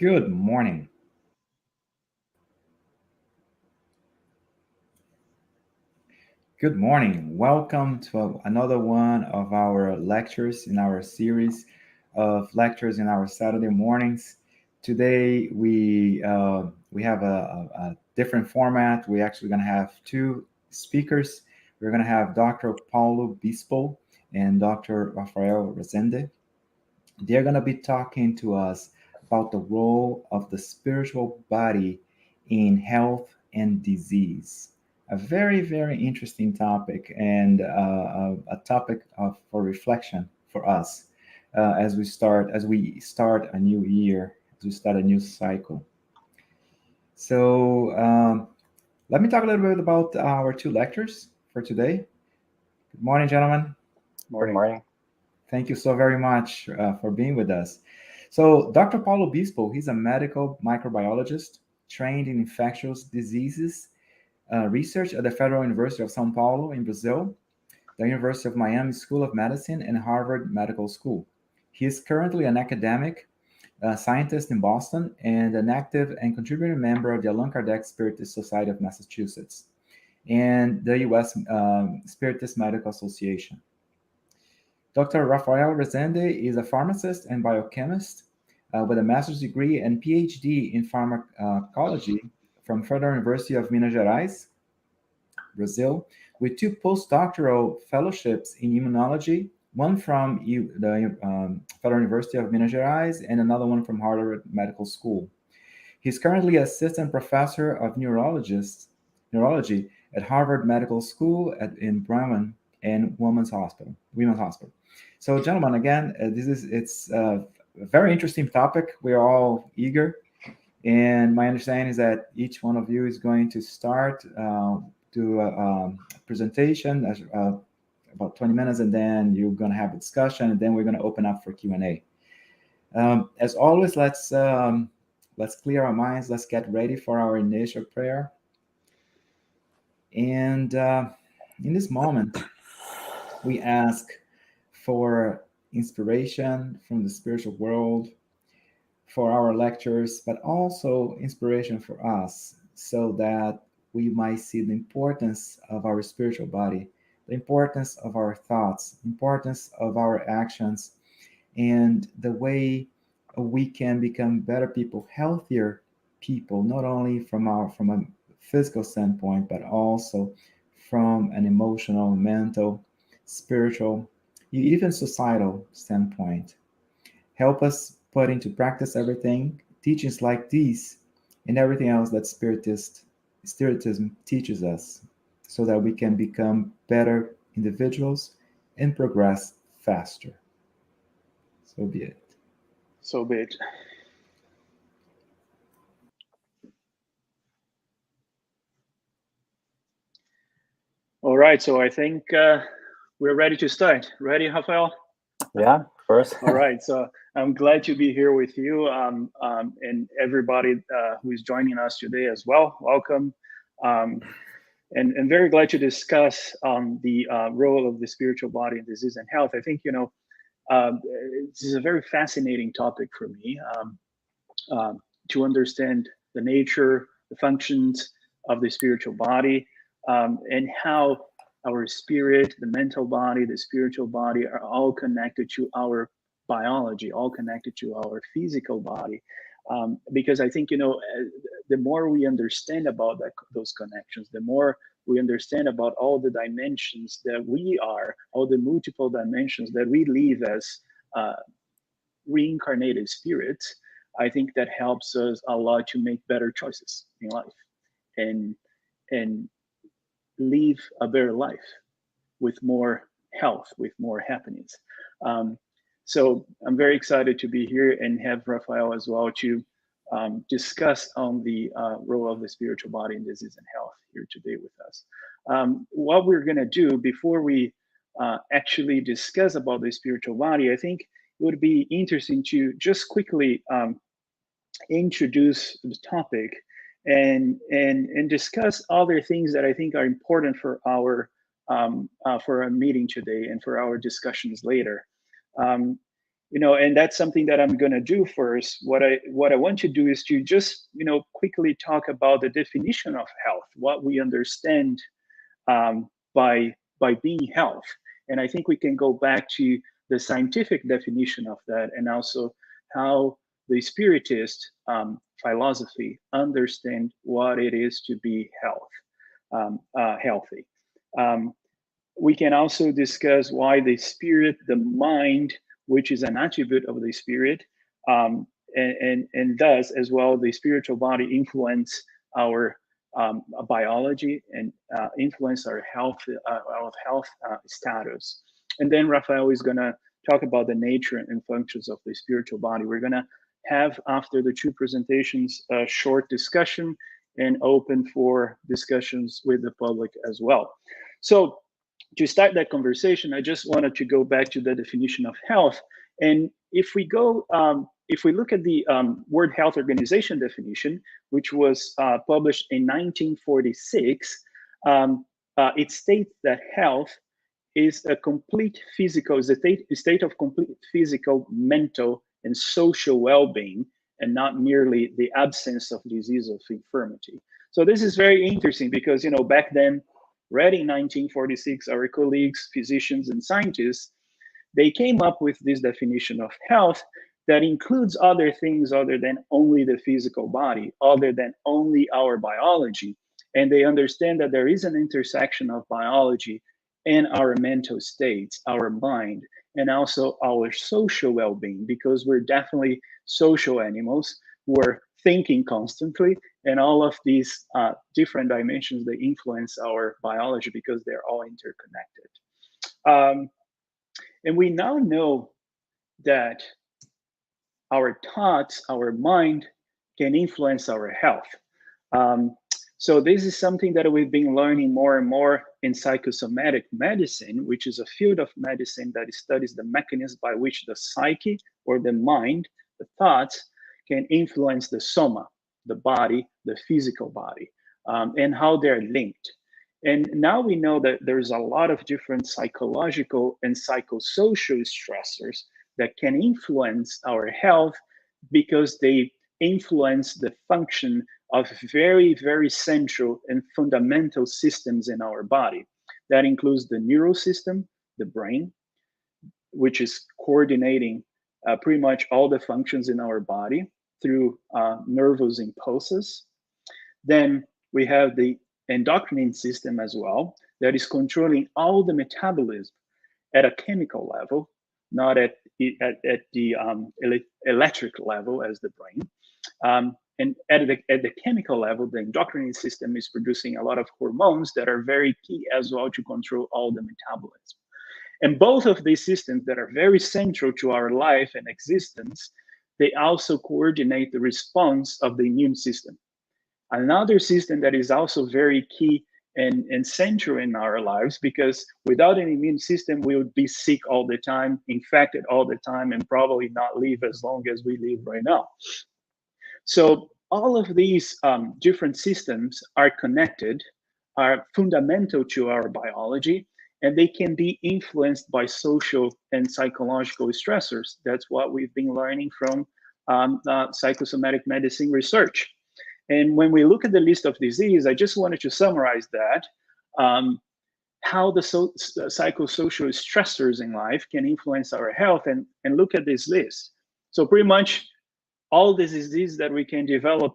Good morning. Good morning. Welcome to another one of our lectures in our series of lectures in our Saturday mornings. Today we have a different format. We're actually going to have two speakers. We're going to have Dr. Paulo BISPO and Dr. RAFAEL REZENDE. They're going to be talking to us about the role of the spiritual body in health and disease. A very, very interesting topic and a topic for reflection for us as we start a new year, as we start a new cycle. So let me talk a little bit about our two lectures for today. Good morning, gentlemen. Morning. Good morning. Thank you so very much for being with us. So Dr. Paulo Bispo, he's a medical microbiologist trained in infectious diseases research at the Federal University of São Paulo in Brazil, the University of Miami School of Medicine, and Harvard Medical School. He is currently an academic scientist in Boston and an active and contributing member of the Allan Kardec Spiritist Society of Massachusetts and the U.S. Spiritist Medical Association. Dr. RAFAEL REZENDE is a pharmacist and biochemist with a master's degree and PhD in pharmacology from Federal University of Minas Gerais, Brazil, with two postdoctoral fellowships in immunology, one from the Federal University of Minas Gerais and another one from Harvard Medical School. He's currently assistant professor of neurology at Harvard Medical School in Bremen and Women's Hospital. So, gentlemen, again, it's a very interesting topic. We're all eager, and my understanding is that each one of you is going to start do a presentation about 20 minutes, and then you're going to have a discussion, and then we're going to open up for Q&A. As always, let's clear our minds. Let's get ready for our initial prayer. And in this moment, we ask for inspiration from the spiritual world for our lectures, but also inspiration for us so that we might see the importance of our spiritual body, the importance of our thoughts, the importance of our actions, and the way we can become better people, healthier people, not only from a physical standpoint, but also from an emotional, mental, spiritual, even societal standpoint. Help us put into practice everything, teachings like these, and everything else that Spiritism teaches us, so that we can become better individuals and progress faster. So be it. So be it. All right, so I think we're ready to start. Ready, Rafael? Yeah, of course. All right, so I'm glad to be here with you and everybody who is joining us today as well. Welcome. And very glad to discuss the role of the spiritual body in disease and health. I think, this is a very fascinating topic for me to understand the nature, the functions of the spiritual body, and how our spirit, the mental body, the spiritual body are all connected to our biology, all connected to our physical body. Because I think, the more we understand about those connections, the more we understand about all the dimensions that we are, all the multiple dimensions that we live as reincarnated spirits, I think that helps us a lot to make better choices in life and live a better life with more health, with more happiness. So I'm very excited to be here and have Rafael as well to discuss on the role of the spiritual body in disease and health here today with us. What we're going to do before we actually discuss about the spiritual body, I think it would be interesting to just quickly introduce the topic and discuss other things that I think are important for our meeting today and for our discussions later. and that's something that I'm going to do first. What I want to do is to just, quickly talk about the definition of health, what we understand by being health. And I think we can go back to the scientific definition of that, and also how the Spiritist philosophy understand what it is to be healthy. We can also discuss why the spirit, the mind, which is an attribute of the spirit, and thus as well the spiritual body influence our biology and influence our health status. And then Rafael is going to talk about the nature and functions of the spiritual body. We're going to have, after the two presentations, a short discussion and open for discussions with the public as well. So to start that conversation, I just wanted to go back to the definition of health. And if we go, if we look at the World Health Organization definition, which was published in 1946, it states that health is a complete physical, is a state of complete physical, mental, and social well-being, and not merely the absence of disease or infirmity. So this is very interesting because, back then, read in 1946, our colleagues, physicians, and scientists, they came up with this definition of health that includes other things other than only the physical body, other than only our biology. And they understand that there is an intersection of biology and our mental states, our mind, and also our social well-being, because we're definitely social animals who are thinking constantly, and all of these different dimensions, they influence our biology because they're all interconnected. And we now know that our thoughts, our mind can influence our health. So this is something that we've been learning more and more in psychosomatic medicine, which is a field of medicine that studies the mechanism by which the psyche or the mind, the thoughts, can influence the soma, the body, the physical body, and how they're linked. And now we know that there's a lot of different psychological and psychosocial stressors that can influence our health because they influence the function of very, very central and fundamental systems in our body. That includes the neural system, the brain, which is coordinating pretty much all the functions in our body through nervous impulses. Then we have the endocrine system as well, that is controlling all the metabolism at a chemical level, not at the electric level as the brain. And at the chemical level, the endocrine system is producing a lot of hormones that are very key as well to control all the metabolism. And both of these systems that are very central to our life and existence, they also coordinate the response of the immune system. Another system that is also very key and central in our lives, because without an immune system, we would be sick all the time, infected all the time, and probably not live as long as we live right now. So all of these different systems are connected, are fundamental to our biology, and they can be influenced by social and psychological stressors. That's what we've been learning from psychosomatic medicine research. And when we look at the list of disease, I just wanted to summarize that, how the psychosocial stressors in life can influence our health, and look at this list. So pretty much all the diseases that we can develop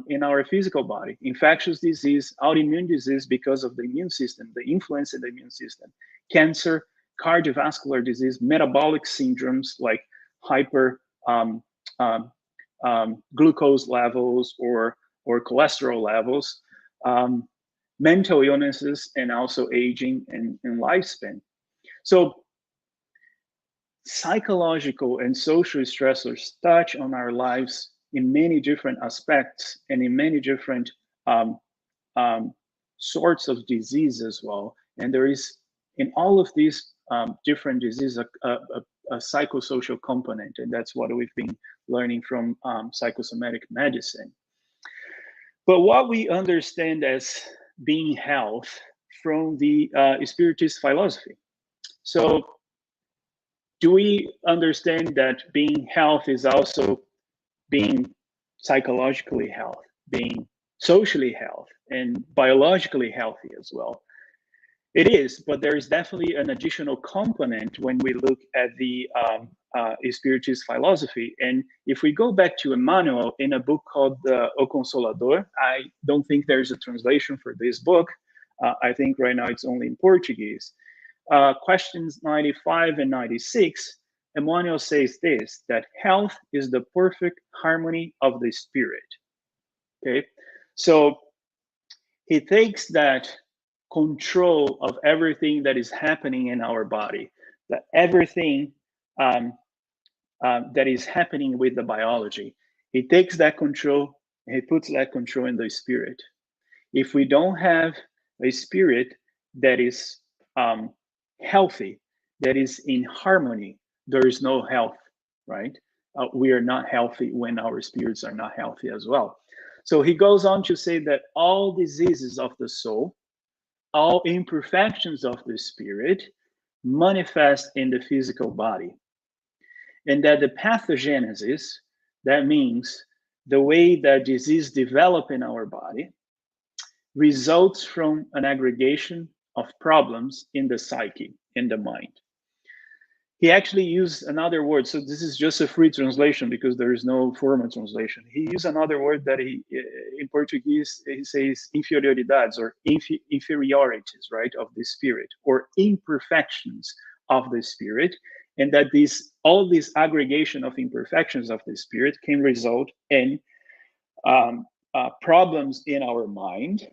in our physical body: infectious disease, autoimmune disease because of the immune system, the influence in the immune system, cancer, cardiovascular disease, metabolic syndromes like hyper glucose levels or cholesterol levels, mental illnesses, and also aging and lifespan. So psychological and social stressors touch on our lives in many different aspects and in many different sorts of disease as well. And there is, in all of these different diseases, a psychosocial component, and that's what we've been learning from psychosomatic medicine. But what we understand as being health from the Spiritist philosophy. So do we understand that being health is also being psychologically health, being socially health, and biologically healthy as well? It is, but there is definitely an additional component when we look at the Spiritist philosophy. And if we go back to Emmanuel in a book called O Consolador, I don't think there's a translation for this book. I think right now it's only in Portuguese. Questions 95 and 96, Emmanuel says this, that health is the perfect harmony of the spirit. Okay, so he takes that control of everything that is happening in our body, that everything that is happening with the biology, he takes that control and he puts that control in the spirit. If we don't have a spirit that is healthy, that is in harmony, there is no health, right? We are not healthy when our spirits are not healthy as well. So he goes on to say that all diseases of the soul, all imperfections of the spirit manifest in the physical body. And that the pathogenesis, that means the way that disease develop in our body, results from an aggregation of problems in the psyche, in the mind. He actually used another word. So this is just a free translation because there is no formal translation. He used another word that he, in Portuguese, he says inferioridades or inferiorities, right, of the spirit, or imperfections of the spirit. And that all this aggregation of imperfections of the spirit can result in problems in our mind.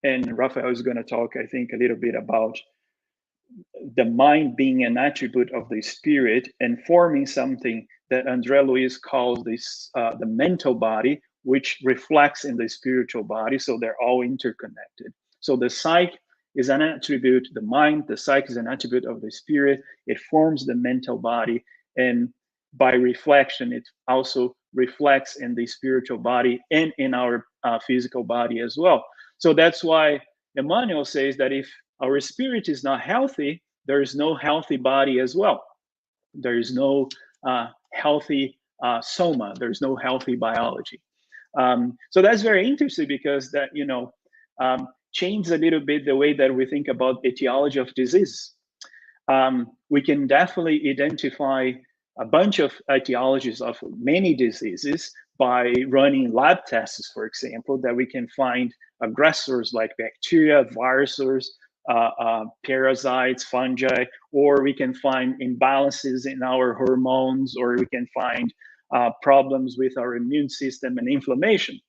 And Raphael is going to talk, I think, a little bit about the mind being an attribute of the spirit and forming something that André Luiz calls this the mental body, which reflects in the spiritual body. So they're all interconnected. So the psyche is an attribute, the mind, the psyche is an attribute of the spirit. It forms the mental body. And by reflection, it also reflects in the spiritual body and in our physical body as well. So that's why Emmanuel says that if our spirit is not healthy, there is no healthy body as well. There is no healthy soma. There's no healthy biology. So that's very interesting because that, changes a little bit the way that we think about etiology of disease. We can definitely identify a bunch of etiologies of many diseases by running lab tests, for example, that we can find aggressors like bacteria, viruses, parasites, fungi, or we can find imbalances in our hormones, or we can find problems with our immune system and inflammation.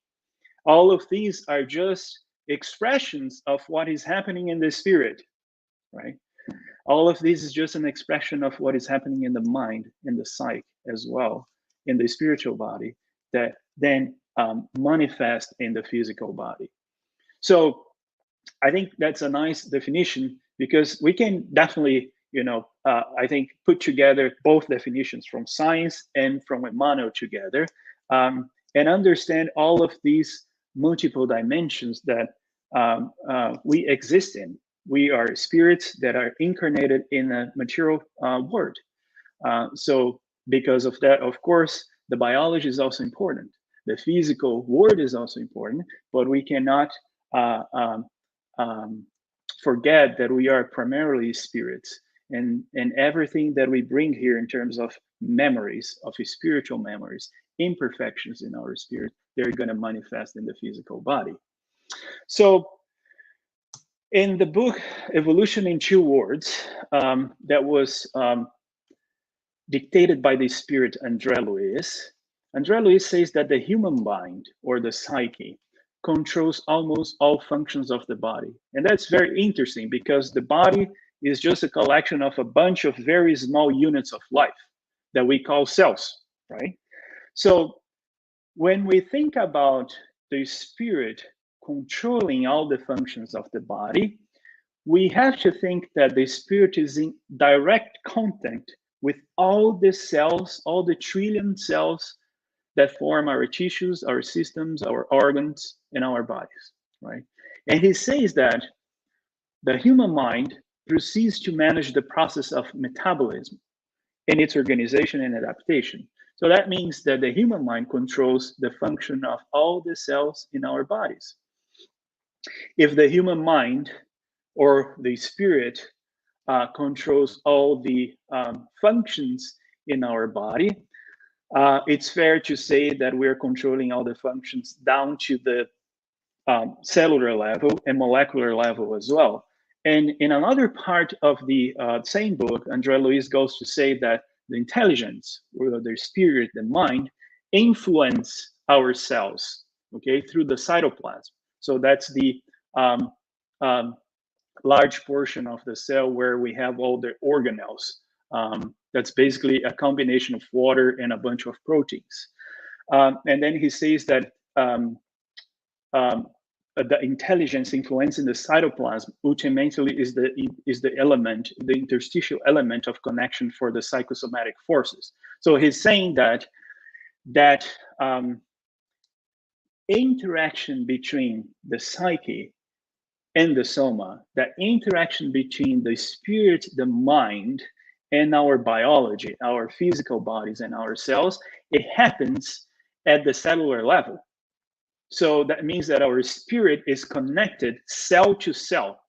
All of these are just expressions of what is happening in the spirit, right? All of this is just an expression of what is happening in the mind, in the psyche as well, in the spiritual body, that then manifest in the physical body. So I think that's a nice definition because we can definitely, I think put together both definitions from science and from Emmanuel together and understand all of these multiple dimensions that we exist in. We are spirits that are incarnated in a material world. So because of that, of course, the biology is also important. The physical world is also important, but we cannot forget that we are primarily spirits, and everything that we bring here in terms of memories, of spiritual memories, imperfections in our spirit, they're going to manifest in the physical body. So in the book Evolution in 2 Words, that was dictated by the spirit André Luiz says that the human mind, or the psyche, controls almost all functions of the body. And that's very interesting because the body is just a collection of a bunch of very small units of life that we call cells, right? So when we think about the spirit controlling all the functions of the body, we have to think that the spirit is in direct contact with all the cells, all the trillion cells that form our tissues, our systems, our organs, and our bodies, right? And he says that the human mind proceeds to manage the process of metabolism in its organization and adaptation. So that means that the human mind controls the function of all the cells in our bodies. If the human mind or the spirit controls all the functions in our body, it's fair to say that we're controlling all the functions down to the cellular level and molecular level as well. And in another part of the same book, André Luiz goes to say that the intelligence, or the spirit, the mind, influence our cells, okay, through the cytoplasm. So that's the large portion of the cell where we have all the organelles. That's basically a combination of water and a bunch of proteins. And then he says that the intelligence influencing the cytoplasm ultimately is the element, the interstitial element of connection for the psychosomatic forces. So he's saying that interaction between the psyche and the soma, that interaction between the spirit, the mind, and our biology, our physical bodies and our cells, it happens at the cellular level. So that means that our spirit is connected cell to cell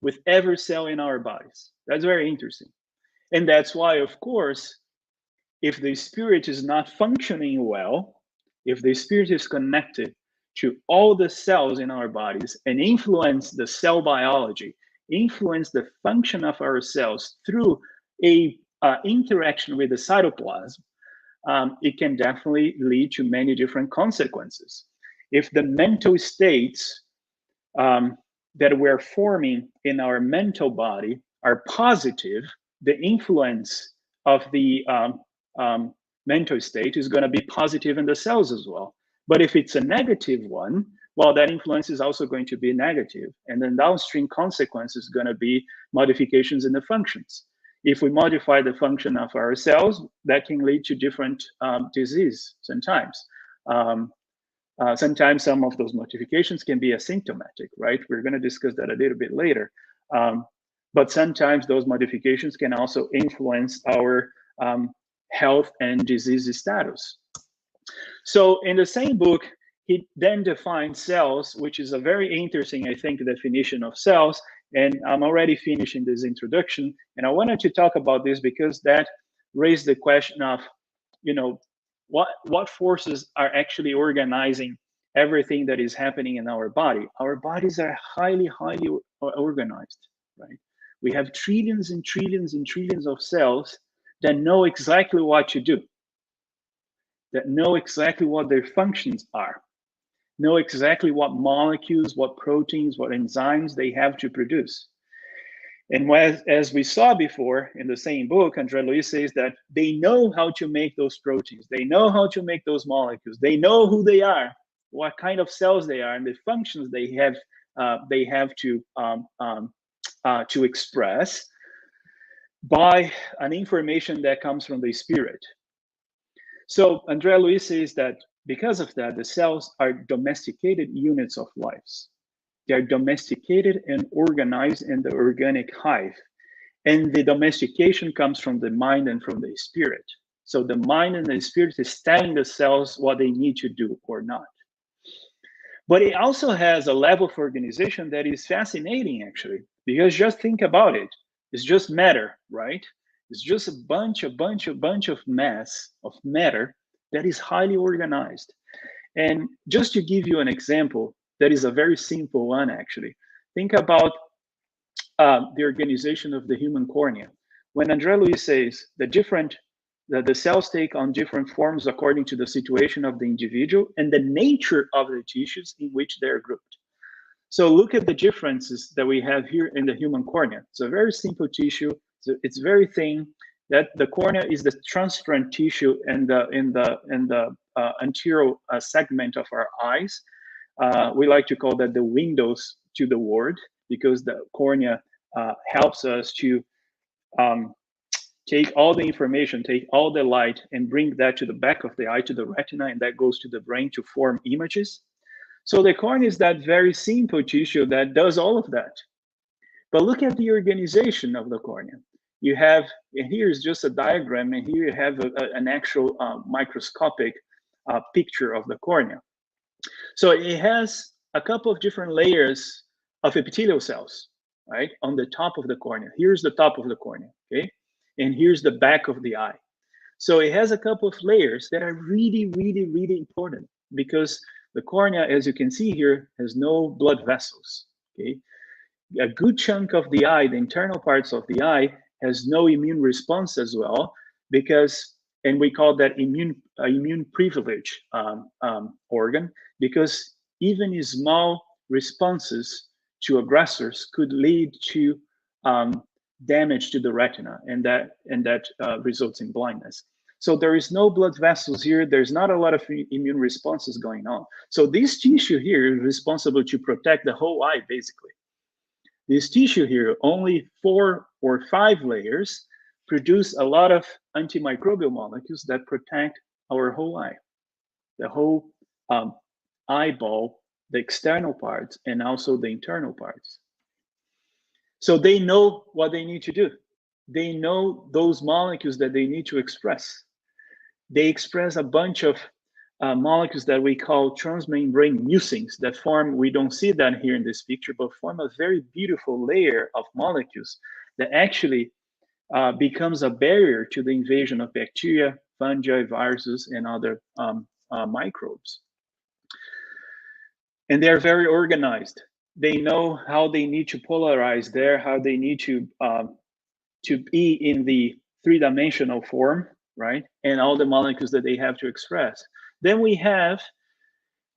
with every cell in our bodies. That's very interesting. And that's why, of course, if the spirit is not functioning well, if the spirit is connected to all the cells in our bodies and influence the cell biology, influence the function of our cells through a interaction with the cytoplasm, it can definitely lead to many different consequences. If the mental states that we're forming in our mental body are positive, the influence of the mental state is going to be positive in the cells as well. But if it's a negative one, well, that influence is also going to be negative. And then downstream consequence is going to be modifications in the functions. If we modify the function of our cells, that can lead to different disease sometimes. Sometimes some of those modifications can be asymptomatic, right? We're going to discuss that a little bit later. But sometimes those modifications can also influence our health and disease status. So in the same book, he then defines cells, which is a very interesting, I think, definition of cells. And I'm already finishing this introduction. And I wanted to talk about this because that raised the question of, you know, what forces are actually organizing everything that is happening in our body. Our bodies are highly, highly organized, right? We have trillions and trillions and trillions of cells that know exactly what to do, that know exactly what their functions are, know exactly what molecules, what proteins, what enzymes they have to produce. And as we saw before in the same book, André Luiz says that they know how to make those proteins. They know how to make those molecules. They know who they are, what kind of cells they are, and the functions they have to express by an information that comes from the spirit. So André Luiz says that because of that, the cells are domesticated units of lives. They are domesticated and organized in the organic hive. And the domestication comes from the mind and from the spirit. So the mind and the spirit is telling the cells what they need to do or not. But it also has a level of organization that is fascinating, actually, because just think about it. It's just matter, right? It's just a bunch of mass of matter that is highly organized. And just to give you an example, that is a very simple one, actually. Think about the organization of the human cornea. When André Luiz says that the cells take on different forms according to the situation of the individual and the nature of the tissues in which they're grouped. So look at the differences that we have here in the human cornea. It's a very simple tissue. It's very thin. That the cornea is the transparent tissue in the anterior segment of our eyes. We like to call that the windows to the world, because the cornea helps us to take all the information, take all the light, and bring that to the back of the eye, to the retina, and that goes to the brain to form images. So the cornea is that very simple tissue that does all of that. But look at the organization of the cornea. you have, and here's just a diagram, and here you have an actual microscopic picture of the cornea. So it has a couple of different layers of epithelial cells, right, on the top of the cornea. Here's the top of the cornea, okay? And here's the back of the eye. So it has a couple of layers that are really, really, really important, because the cornea, as you can see here, has no blood vessels, okay? A good chunk of the eye, the internal parts of the eye, has no immune response as well, because, and we call that immune privilege organ, because even small responses to aggressors could lead to damage to the retina, and that results in blindness. So there is no blood vessels here. There's not a lot of immune responses going on. So this tissue here is responsible to protect the whole eye, basically. This tissue here, only 4 or 5 layers, produce a lot of antimicrobial molecules that protect our whole eye, the whole eyeball, the external parts, and also the internal parts. So they know what they need to do. They know those molecules that they need to express. They express a bunch of molecules that we call transmembrane mucins that form, we don't see that here in this picture, but form a very beautiful layer of molecules that actually becomes a barrier to the invasion of bacteria, fungi, viruses, and other microbes. And they're very organized. They know how they need to polarize there, how they need to be in the 3-dimensional form, right? And all the molecules that they have to express. Then we have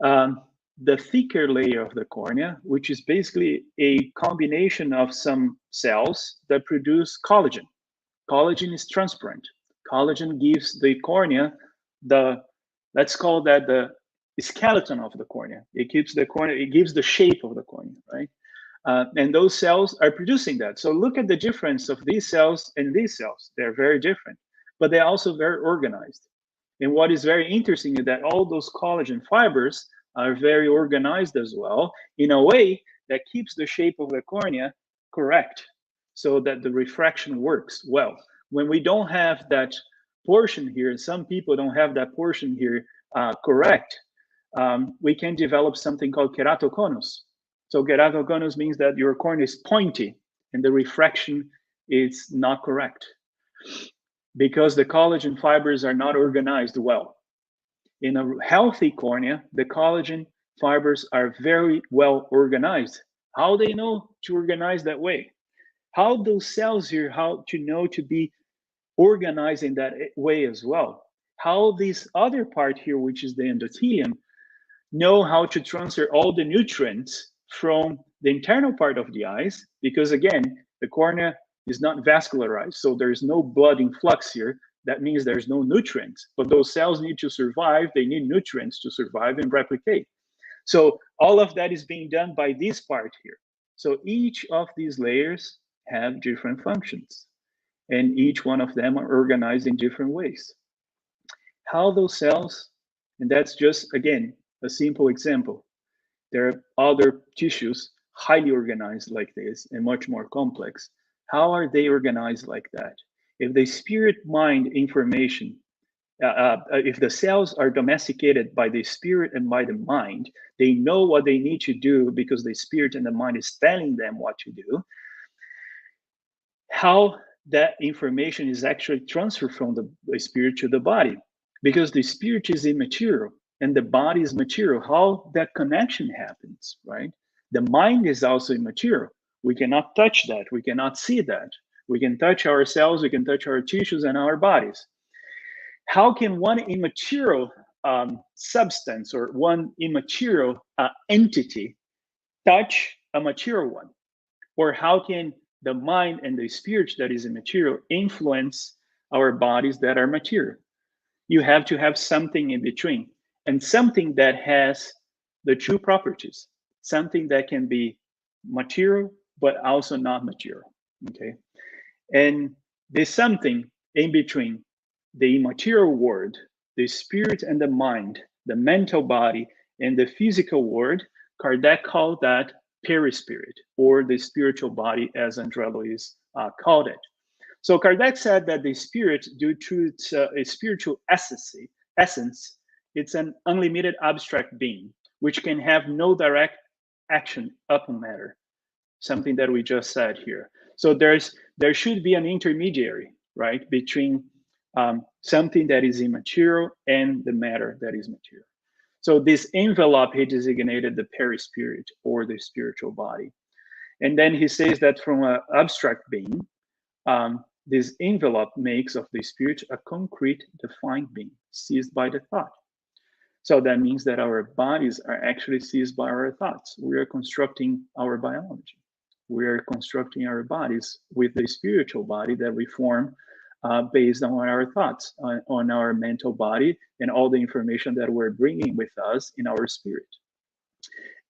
the thicker layer of the cornea, which is basically a combination of some cells that produce collagen. Collagen is transparent. Collagen gives the cornea let's call that the skeleton of the cornea. It keeps the cornea, it gives the shape of the cornea, right? And those cells are producing that. So look at the difference of these cells and these cells. They're very different, but they're also very organized. And what is very interesting is that all those collagen fibers are very organized as well, in a way that keeps the shape of the cornea correct, so that the refraction works well. When we don't have that portion here, some people don't have that portion here correct, we can develop something called keratoconus. So keratoconus means that your cornea is pointy and the refraction is not correct, because the collagen fibers are not organized well. In a healthy cornea, the collagen fibers are very well organized. How they know to organize that way? How those cells here, how to know to be organized in that way as well? How this other part here, which is the endothelium, know how to transfer all the nutrients from the internal part of the eyes, because again, the cornea is not vascularized, so there's no blood influx here. That means there's no nutrients, but those cells need to survive. They need nutrients to survive and replicate. So all of that is being done by this part here. So each of these layers have different functions, and each one of them are organized in different ways. How those cells, and that's just, again, a simple example. There are other tissues highly organized like this and much more complex. How are they organized like that? If the spirit mind information, if the cells are domesticated by the spirit and by the mind, they know what they need to do because the spirit and the mind is telling them what to do. How that information is actually transferred from the spirit to the body, because the spirit is immaterial and the body is material. How that connection happens, right? The mind is also immaterial. We cannot touch that. We cannot see that. We can touch ourselves, we can touch our tissues and our bodies. How can one immaterial substance or one immaterial entity touch a material one? Or how can the mind and the spirit that is immaterial influence our bodies that are material? You have to have something in between, and something that has the two properties, something that can be material, but also not material, okay? And there's something in between the immaterial world, the spirit and the mind, the mental body, and the physical world. Kardec called that perispirit, or the spiritual body, as André Luiz called it. So Kardec said that the spirit, due to its a spiritual essence, it's an unlimited abstract being, which can have no direct action upon matter, something that we just said here. So there should be an intermediary, right, between something that is immaterial and the matter that is material. So this envelope, he designated the perispirit, or the spiritual body. And then he says that from an abstract being, this envelope makes of the spirit a concrete, defined being, seized by the thought. So that means that our bodies are actually seized by our thoughts. We are constructing our biology. We are constructing our bodies with the spiritual body that we form based on our thoughts, on our mental body, and all the information that we're bringing with us in our spirit.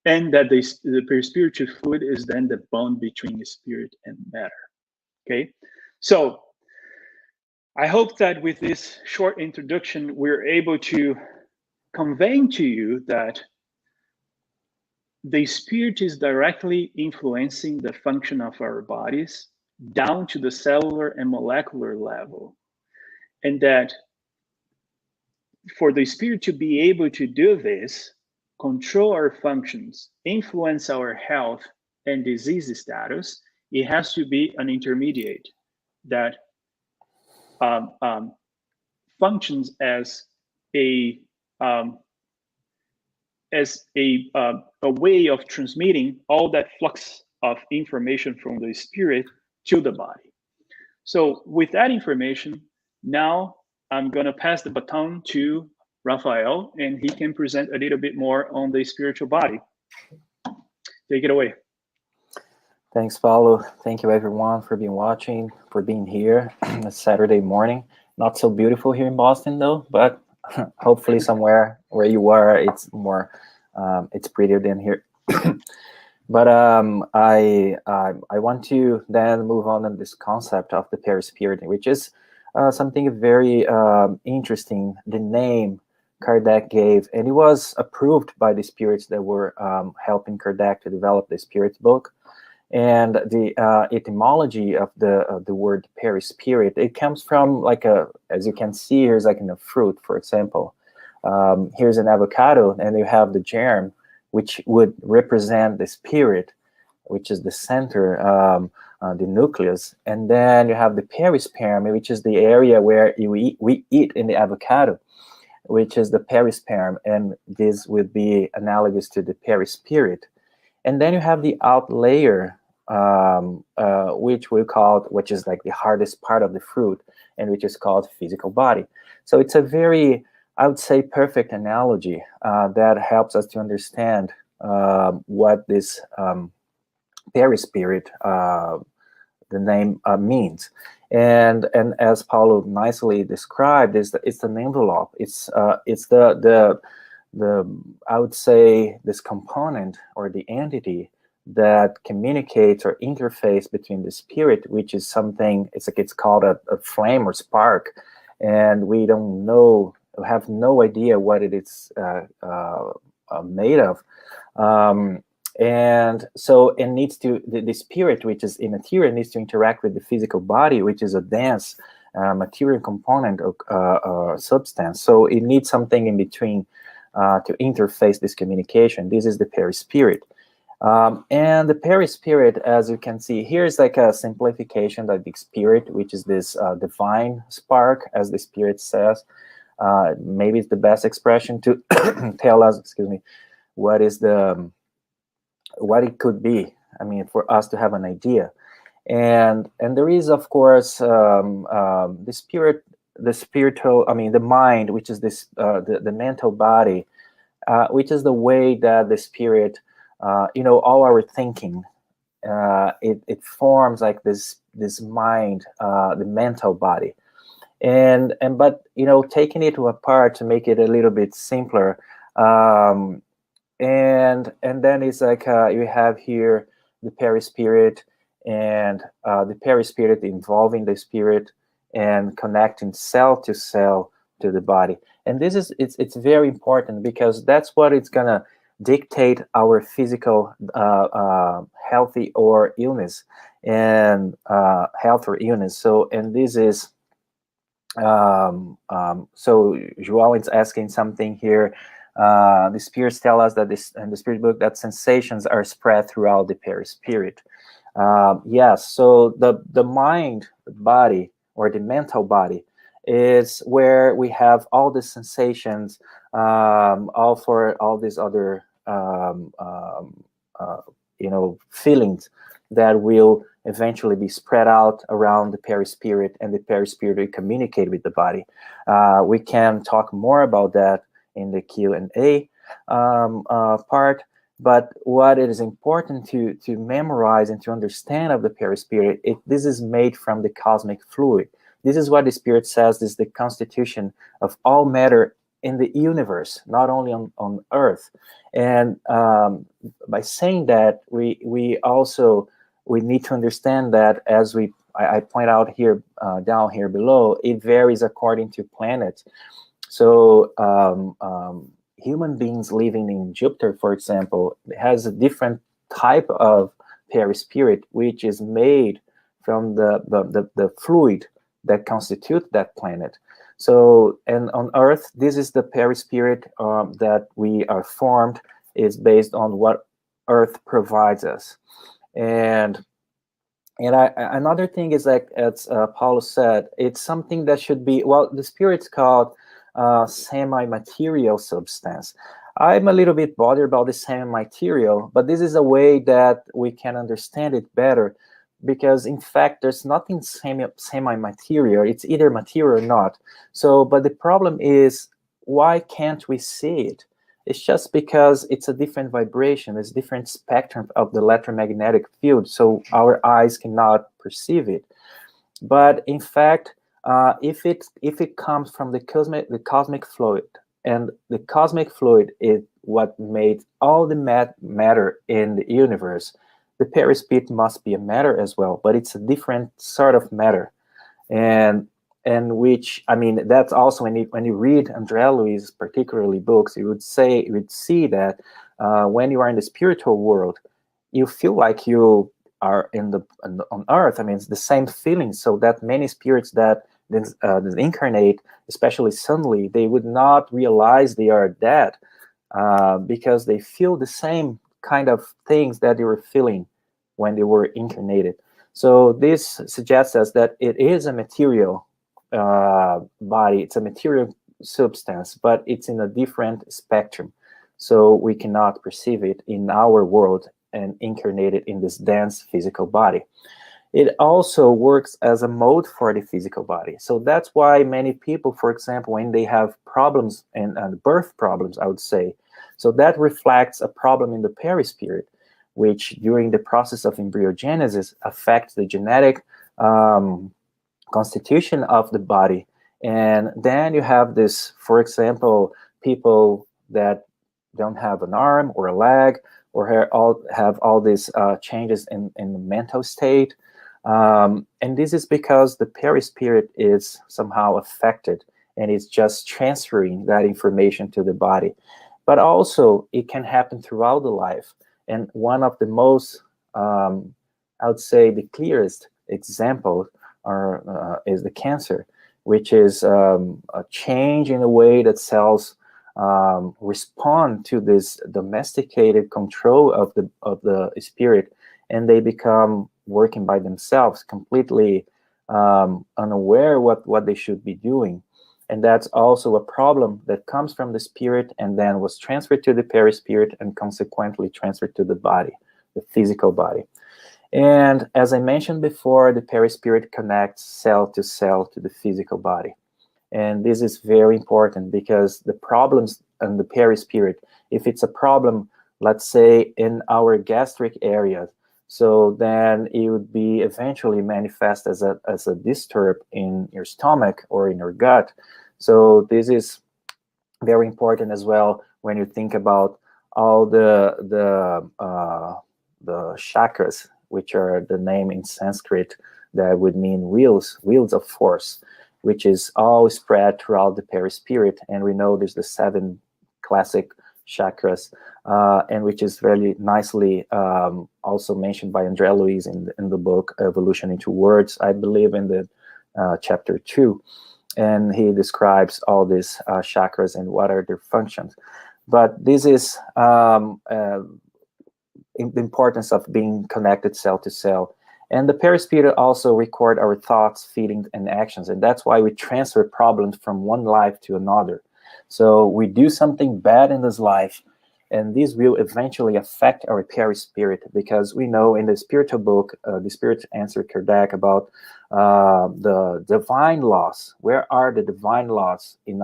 And that the spiritual fluid is then the bond between spirit and matter. Okay, so I hope that with this short introduction, we're able to convey to you that the spirit is directly influencing the function of our bodies down to the cellular and molecular level. And that for the spirit to be able to do this, control our functions, influence our health and disease status, it has to be an intermediate that functions as a way of transmitting all that flux of information from the spirit to the body. So with that information, now I'm going to pass the baton to Rafael, and he can present a little bit more on the spiritual body. Take it away. Thanks, Paulo. Thank you, everyone, for being watching, for being here. It's Saturday morning. Not so beautiful here in Boston, though, but hopefully somewhere where you are, it's more, it's prettier than here. But I want to then move on to this concept of the perispirit, which is something very interesting. The name Kardec gave, and it was approved by the spirits that were helping Kardec to develop the Spirit book. And the etymology of the word perispirit, it comes from like as you can see, here's like in a fruit, for example. Here's an avocado, and you have the germ, which would represent the spirit, which is the center, the nucleus. And then you have the perisperm, which is the area where we eat in the avocado, which is the perisperm, and this would be analogous to the perispirit. And then you have the out layer, which is like the hardest part of the fruit, and which is called physical body. So it's a very, I would say, perfect analogy that helps us to understand what this perispirit, the name, means. And as Paulo nicely described, it's an envelope. It's the I would say this component or the entity that communicates or interface between the spirit, which is something, it's called a flame or spark, and we don't know, have no idea what it is made of. And so it needs to, the spirit, which is immaterial, needs to interact with the physical body, which is a dense material component of substance. So it needs something in between to interface this communication. This is the perispirit. And the perispirit, as you can see, here is like a simplification of the spirit, which is this divine spark, as the spirit says. Maybe it's the best expression to tell us, what is what it could be. I mean, for us to have an idea. And there is, of course, the spirit, the spiritual, I mean, the mind, which is this the mental body, which is the way that the spirit, all our thinking, it forms like this mind, the mental body, but taking it apart to make it a little bit simpler, and then it's like you have here the perispirit, and the perispirit involving the spirit and connecting cell to cell to the body. And this is it's very important, because that's what it's gonna dictate our physical healthy or illness, and health or illness. So, and this is so João is asking something here. The spirits tell us that this in the spirit book that sensations are spread throughout the perispirit. Yes, so the mind, the body, or the mental body is where we have all the sensations, all for all these other feelings that will eventually be spread out around the perispirit, and the perispirit will communicate with the body. We can talk more about that in the Q&A part, but what it is important to memorize and to understand of the perispirit, this is made from the cosmic fluid. This is what the Spirit says is the constitution of all matter in the universe, not only on Earth. And by saying that, we need to understand that, as I point out here, down here below, it varies according to planets. So human beings living in Jupiter, for example, has a different type of perispirit, which is made from the fluid that constitutes that planet. So, and on Earth, this is the perispirit that we are formed, is based on what Earth provides us. And another thing is, like, as Paulo said, it's something that should be, well, the spirit's called semi-material substance. I'm a little bit bothered about the semi-material, but this is a way that we can understand it better, because in fact there's nothing semi-material. It's either material or not. So, but the problem is, why can't we see it? It's just because it's a different vibration, it's a different spectrum of the electromagnetic field, so our eyes cannot perceive it. But in fact, if it comes from the cosmic fluid, and the cosmic fluid is what made all the matter in the universe, the perispirit must be a matter as well, but it's a different sort of matter. And which, I mean, that's also when you read André Luiz's particularly books, you would see that when you are in the spiritual world, you feel like you are on Earth. I mean, it's the same feeling. So that many spirits that incarnate, especially suddenly, they would not realize they are dead, because they feel the same kind of things that they were feeling when they were incarnated. So this suggests us that it is a material body, it's a material substance, but it's in a different spectrum. So we cannot perceive it in our world and incarnate it in this dense physical body. It also works as a mode for the physical body. So that's why many people, for example, when they have problems and birth problems, I would say, so that reflects a problem in the perispirit, which during the process of embryogenesis affects the genetic constitution of the body. And then you have this, for example, people that don't have an arm or a leg, or have all these changes in the mental state. And this is because the perispirit is somehow affected, and it's just transferring that information to the body. But also, it can happen throughout the life. And one of the most, I would say, the clearest example is the cancer, which is a change in the way that cells respond to this domesticated control of the spirit, and they become working by themselves, completely unaware what they should be doing. And that's also a problem that comes from the spirit and then was transferred to the perispirit and consequently transferred to the body, the physical body. And as I mentioned before, the perispirit connects cell to the physical body. And this is very important, because the problems in the perispirit, if it's a problem, let's say in our gastric area, so then it would be eventually manifest as a disturb in your stomach or in your gut. So this is very important as well when you think about all the chakras, which are the name in Sanskrit that would mean wheels of force, which is all spread throughout the perispirit. And we know there's the 7 classic chakras, and which is very nicely also mentioned by André Luiz in the book Evolution into Words, I believe, in the chapter 2. And he describes all these chakras and what are their functions. But this is the importance of being connected cell to cell. And the perispirit also record our thoughts, feelings, and actions. And that's why we transfer problems from one life to another. So we do something bad in this life, and this will eventually affect our perispirit, because we know in the spiritual book, the Spirit answered Kardec about the divine laws. Where are the divine laws in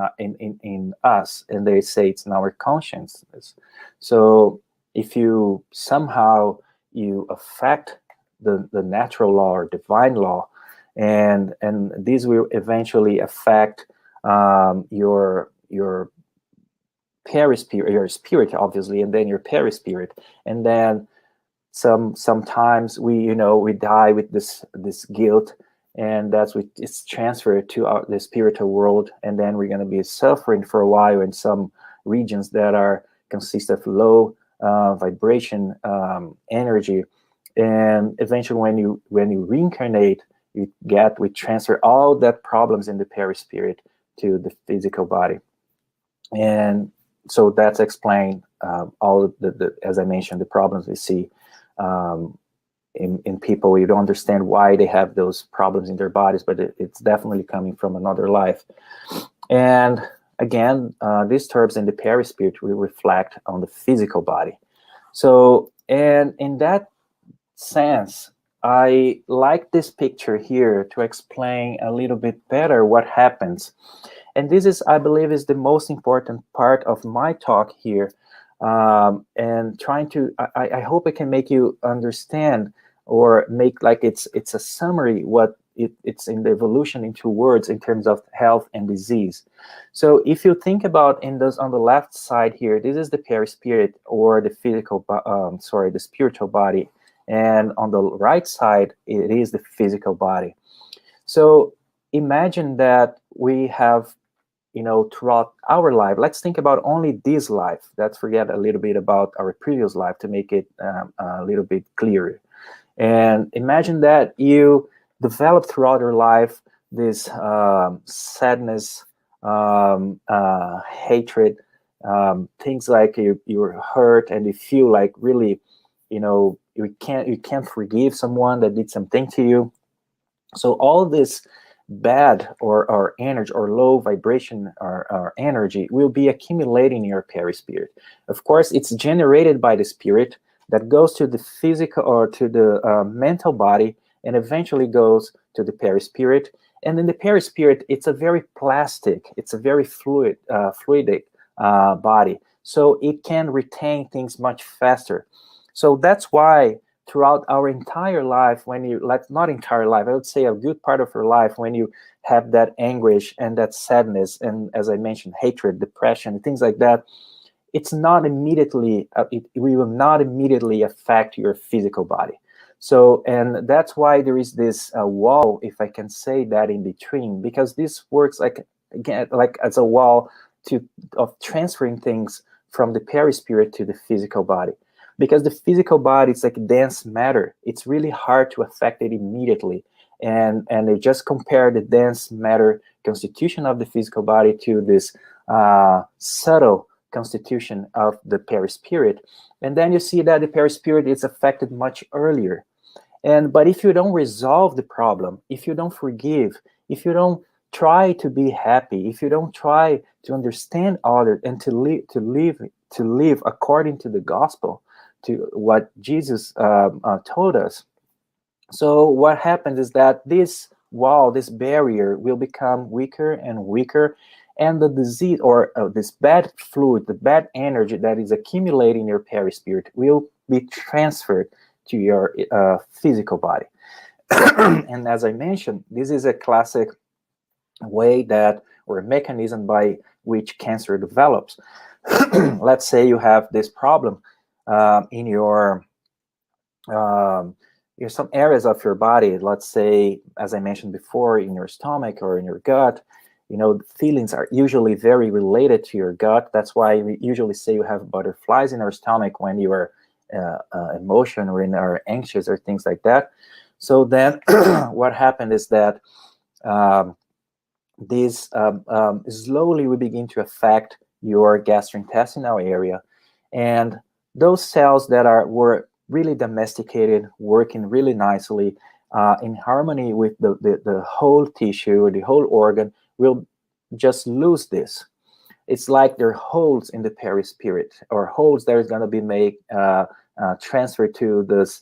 us? And they say it's in our consciousness. So if you somehow you affect the natural law or divine law, and these will eventually affect your perispirit, your spirit, obviously, and then your perispirit, and then sometimes we die with this guilt, and that's what it's transferred to the spiritual world, and then we're going to be suffering for a while in some regions that consist of low vibration energy. And eventually, when you reincarnate, we transfer all that problems in the perispirit to the physical body. And so that's explained all the as I mentioned, the problems we see in people. You don't understand why they have those problems in their bodies, but it's definitely coming from another life. And again, disturbs in the perispirit will reflect on the physical body. So, and in that sense, I like this picture here to explain a little bit better what happens. And this is, I believe, is the most important part of my talk here. And trying to, I hope I can make you understand, or make like it's a summary what it's in the evolution into words in terms of health and disease. So if you think about on the left side here, this is the perispirit, or the the spiritual body. And on the right side, it is the physical body. So imagine that we have, throughout our life, let's think about only this life. Let's forget a little bit about our previous life to make it a little bit clearer. And imagine that you develop throughout your life this sadness, hatred, things like you're hurt and you feel like really, you can't forgive someone that did something to you. So all this bad or energy or low vibration or energy will be accumulating in your perispirit. Of course, it's generated by the spirit that goes to the physical or to the mental body, and eventually goes to the perispirit. And in the perispirit, it's a very plastic, it's a very fluidic body, so it can retain things much faster. So that's why throughout our entire life, not entire life, I would say a good part of your life, when you have that anguish and that sadness, and as I mentioned, hatred, depression, things like that, it's not immediately, it will not immediately affect your physical body. So, and that's why there is this wall, if I can say that, in between, because this works like as a wall of transferring things from the perispirit to the physical body. Because the physical body is like dense matter. It's really hard to affect it immediately. And they just compare the dense matter constitution of the physical body to this subtle constitution of the perispirit. And then you see that the perispirit is affected much earlier. But if you don't resolve the problem, if you don't forgive, if you don't try to be happy, if you don't try to understand others and to live according to the gospel, to what Jesus told us. So what happens is that this wall, this barrier, will become weaker and weaker, and the disease, or this bad fluid, the bad energy that is accumulating in your perispirit, will be transferred to your physical body. And as I mentioned, this is a classic way or a mechanism by which cancer develops. Let's say you have this problem in some areas of your body, let's say, as I mentioned before, in your stomach or in your gut, You know, feelings are usually very related to your gut. That's why we usually say you have butterflies in our stomach when you are emotional or in our anxious or things like that. So then what happened is that this slowly will begin to affect your gastrointestinal area, and those cells that were really domesticated, working really nicely in harmony with the whole tissue, the whole organ, will just lose this. It's like there are holes in the perispirit, or holes that is going to be made transferred to this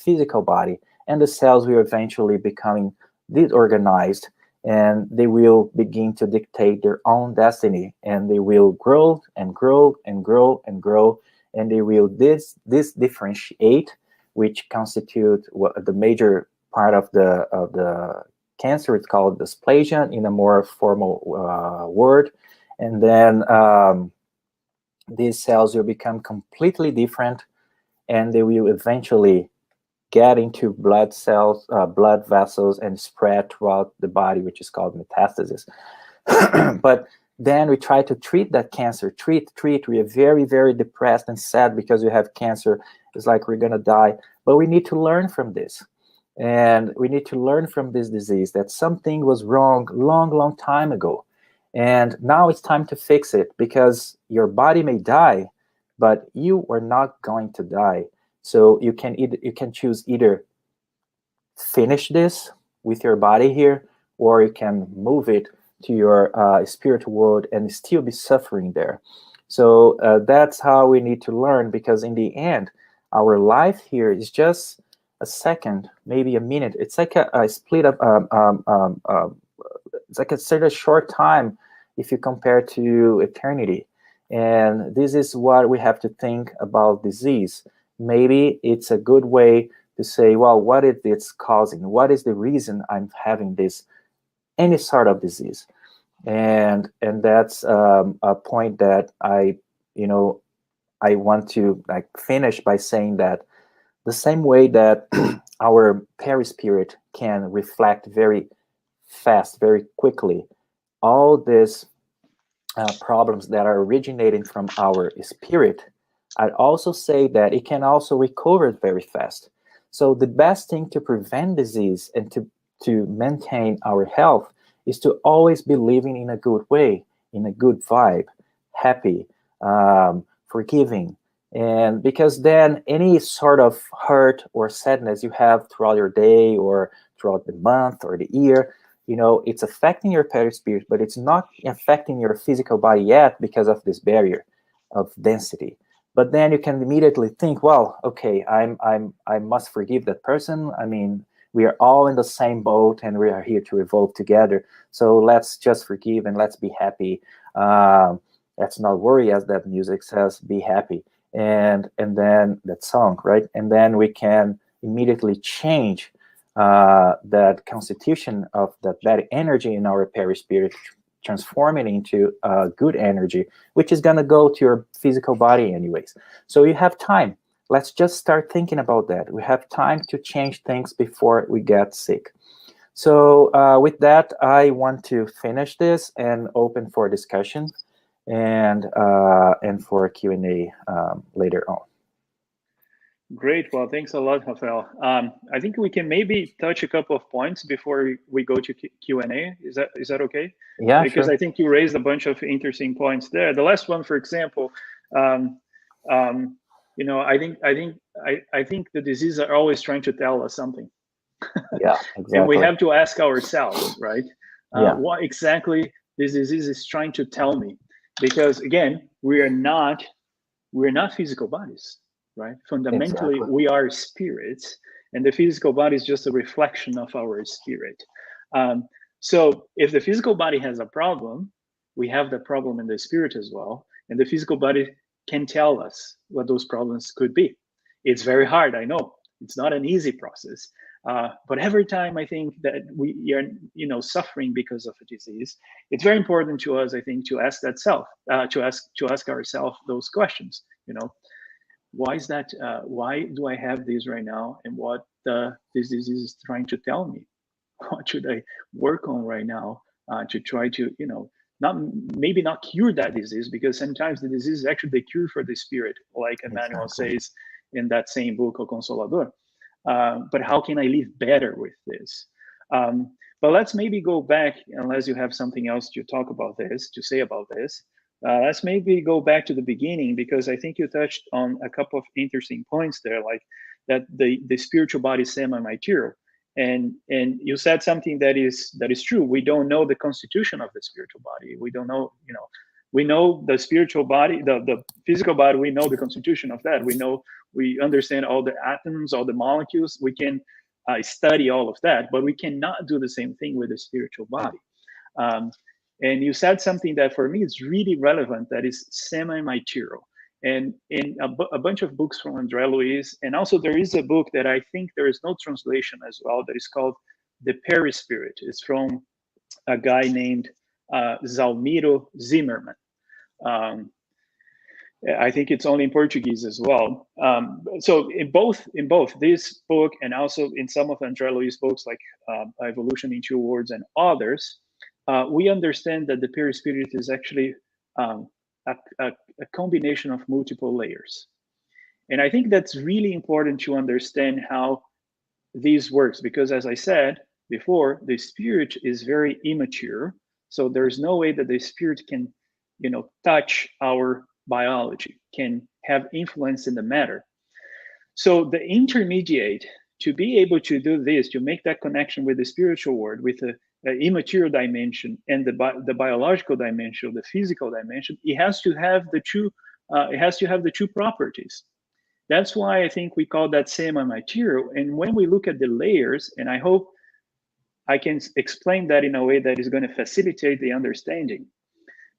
physical body, and the cells will eventually become disorganized, and they will begin to dictate their own destiny, and they will grow and grow and grow and grow, and they will differentiate, which constitute the major part of the cancer. It's called dysplasia in a more formal word. And then these cells will become completely different, and they will eventually get into blood cells, blood vessels, and spread throughout the body, which is called metastasis. But then we try to treat that cancer, treat. We are very, very depressed and sad because we have cancer. It's like we're going to die. But we need to learn from this. And we need to learn from this disease that something was wrong long time ago. And now it's time to fix it, because your body may die, but you are not going to die. So you can choose either finish this with your body here, or you can move it to your spiritual world and still be suffering there. So that's how we need to learn, because in the end, our life here is just a second, maybe a minute. It's like a split up. It's like a sort of short time if you compare to eternity. And this is what we have to think about disease. Maybe it's a good way to say, well, what is this causing? What is the reason I'm having this, any sort of disease? And that's a point that I want to finish by saying that the same way that our perispirit can reflect very fast, very quickly, all these problems that are originating from our spirit, I'd also say that it can also recover very fast. So the best thing to prevent disease and to maintain our health is to always be living in a good way, in a good vibe, happy, forgiving. And because then any sort of hurt or sadness you have throughout your day or throughout the month or the year, it's affecting your perispirit, but it's not affecting your physical body yet because of this barrier of density. But then you can immediately think, well, okay, I must forgive that person. I mean, we are all in the same boat and we are here to evolve together. So let's just forgive and let's be happy. Let's not worry, as that music says, be happy. And then that song, right? And then we can immediately change that constitution of that bad energy in our perispirit, transform it into good energy, which is going to go to your physical body anyways. So you have time. Let's just start thinking about that. We have time to change things before we get sick. So with that, I want to finish this and open for discussion and for Q&A later on. Great. Well, thanks a lot, Rafael. I think we can maybe touch a couple of points before we go to Q&A. Is that okay? Yeah, because sure. I think you raised a bunch of interesting points there. The last one, for example, I think the diseases are always trying to tell us something. Yeah, exactly. And we have to ask ourselves, right? Yeah. What exactly this disease is trying to tell me? Because again, we're not physical bodies. Right? Fundamentally, Exactly. we are spirits, and the physical body is just a reflection of our spirit. So if the physical body has a problem, we have the problem in the spirit as well, and the physical body can tell us what those problems could be. It's very hard, I know. It's not an easy process. But every time I think that we are, suffering because of a disease, it's very important to us, I think, to ask that to ask ourselves those questions. Why is that? Why do I have this right now? And what this disease is trying to tell me? What should I work on right now to try to, maybe not cure that disease, because sometimes the disease is actually the cure for the spirit, like Emmanuel says in that same book, O Consolador. But how can I live better with this? But let's maybe go back, unless you have something else to talk about this, to say about this. Let's maybe go back to the beginning, because I think you touched on a couple of interesting points there, like that the spiritual body is semi-material. And you said something that is true. We don't know the constitution of the spiritual body. We don't know, we know the spiritual body, the physical body, we know the constitution of that. We understand all the atoms, all the molecules. We can study all of that, but we cannot do the same thing with the spiritual body. And you said something that for me is really relevant, that is semi-material. And in a bunch of books from André Luiz, and also there is a book that I think there is no translation as well, that is called The Perispirit. It's from a guy named Zalmiro Zimmerman. I think it's only in Portuguese as well. So in both this book and also in some of André Luiz's books, like Evolution in 2 Words and others, we understand that the perispirit is actually a combination of multiple layers. And I think that's really important to understand how this works, because as I said before, the spirit is very immature. So there's no way that the spirit can, touch our biology, can have influence in the matter. So the intermediate, to be able to do this, to make that connection with the spiritual world, with the immaterial dimension and the biological dimension, the physical dimension, it has to have the two. It has to have the two properties. That's why I think we call that semi-material. And when we look at the layers, and I hope I can explain that in a way that is going to facilitate the understanding.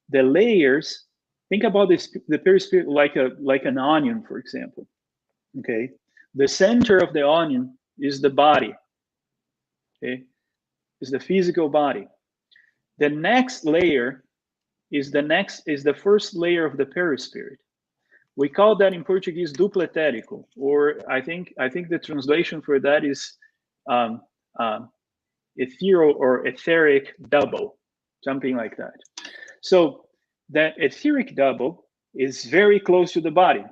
The layers, think about this, the perispirit like an onion, for example. Okay, the center of the onion is the body. Okay, is the physical body. The next layer is the first layer of the perispirit. We call that in Portuguese duplo etérico, or I think the translation for that is ethereal or etheric double, something like that. So that etheric double is very close to the body.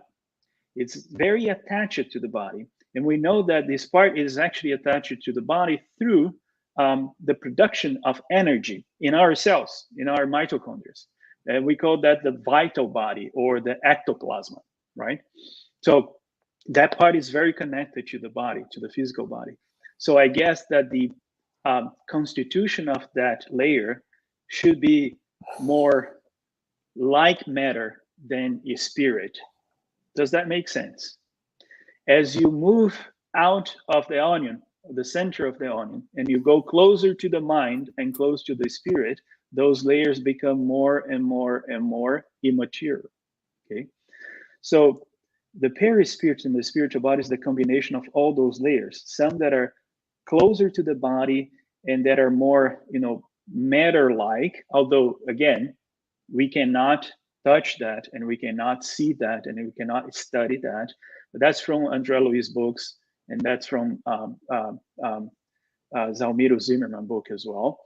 It's very attached to the body. And we know that this part is actually attached to the body through the production of energy in our cells, in our mitochondria. And we call that the vital body or the ectoplasm, right? So that part is very connected to the body, to the physical body. So I guess that the constitution of that layer should be more like matter than a spirit. Does that make sense? As you move out of the onion, the center of the onion, and you go closer to the mind and close to the spirit, those layers become more and more and more immature. Okay, so the perispirit and the spiritual body is the combination of all those layers, some that are closer to the body and that are more, matter-like, although again, we cannot touch that and we cannot see that and we cannot study that. But that's from André Luiz's books, and that's from Zalmiro Zimmerman book as well.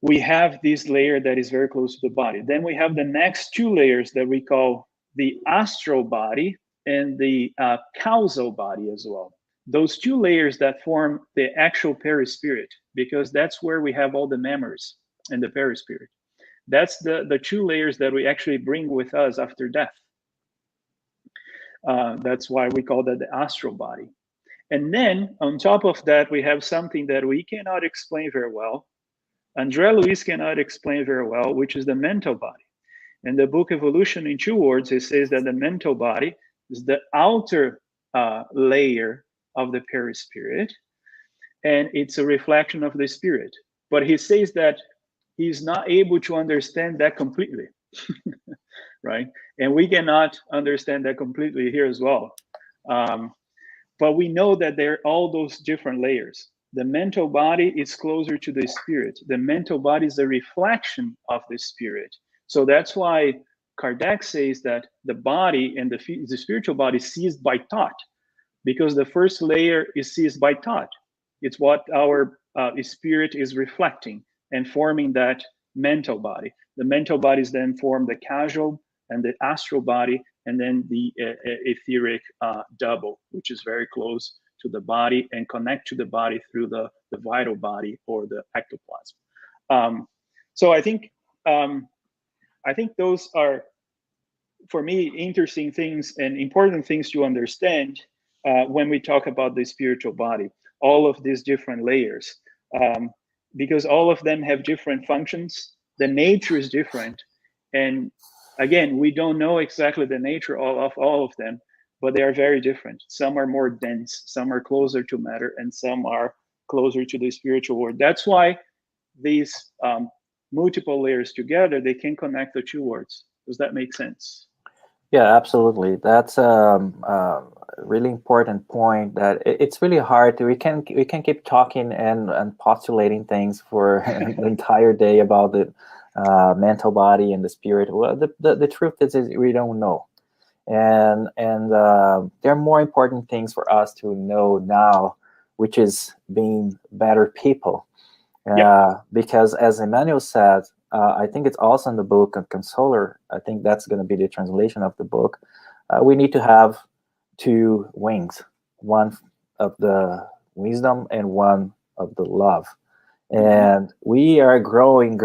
We have this layer that is very close to the body. Then we have the next two layers that we call the astral body and the causal body as well. Those two layers that form the actual perispirit, because that's where we have all the memories in the perispirit. That's the two layers that we actually bring with us after death. That's why we call that the astral body. And then on top of that, we have something that we cannot explain very well. André Luiz cannot explain very well, which is the mental body. In the book Evolution in 2 Words, it says that the mental body is the outer layer of the perispirit, and it's a reflection of the spirit. But he says that he's not able to understand that completely, right? And we cannot understand that completely here as well. But we know that there are all those different layers. The mental body is closer to the spirit. The mental body is a reflection of the spirit. So that's why Kardec says that the body and the spiritual body is seized by thought, because the first layer is seized by thought. It's what our spirit is reflecting. and forming that mental body. The mental bodies then form the causal and the astral body, and then the etheric double, which is very close to the body and connect to the body through the vital body or the ectoplasm. So I think those are, for me, interesting things and important things to understand when we talk about the spiritual body, all of these different layers, because all of them have different functions. The nature is different. And again, we don't know exactly the nature of all of them, but they are very different. Some are more dense, some are closer to matter, and some are closer to the spiritual world. That's why these multiple layers together, they can connect the two worlds. Does that make sense? Yeah, absolutely. That's a really important point. That it's really hard to we can keep talking and postulating things for the entire day about the mental body and the spirit. Well, the truth is we don't know, and there are more important things for us to know now, which is being better people. Because as Emmanuel said, I think it's also in the book of Consoler. I think that's going to be the translation of the book. We need to have two wings, one of the wisdom and one of the love. And we are growing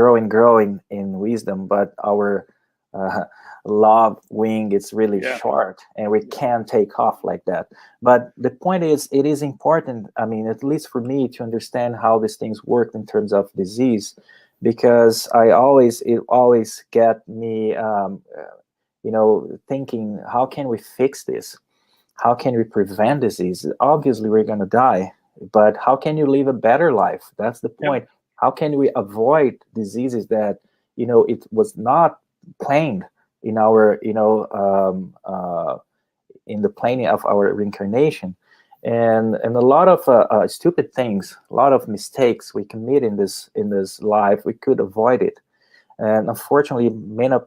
in wisdom, but our love wing is really short, and we can't take off like that. But the point is, it is important, I mean, at least for me, to understand how these things work in terms of disease, because it always get me, thinking, how can we fix this? How can we prevent disease? Obviously, we're going to die, but how can you live a better life? That's the point. Yep. How can we avoid diseases that, it was not planned in our, in the planning of our reincarnation, and a lot of stupid things, a lot of mistakes we commit in this life, we could avoid it. And unfortunately,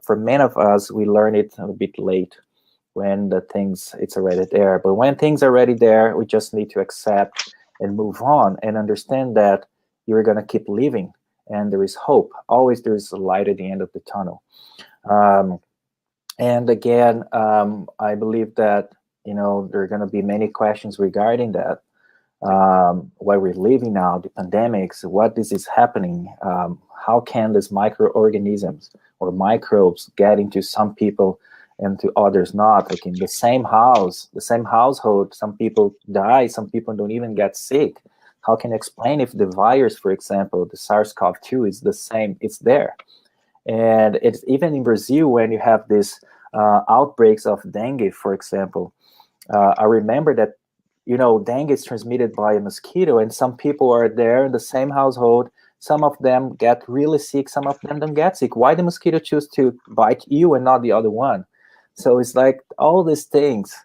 for many of us, we learn it a bit late when it's already there. But when things are already there, we just need to accept and move on and understand that you're going to keep living, and there is hope. Always there is a light at the end of the tunnel. And again, I believe that, there are going to be many questions regarding that. Where we're living now, the pandemics, what is happening? How can these microorganisms or microbes get into some people and to others not? Like in the same house, the same household, some people die, some people don't even get sick. How can you explain if the virus, for example, the SARS-CoV-2 is the same, it's there? And it's even in Brazil, when you have these outbreaks of dengue, for example, I remember that, dengue is transmitted by a mosquito, and some people are there in the same household. Some of them get really sick, some of them don't get sick. Why the mosquito choose to bite you and not the other one? So it's like all these things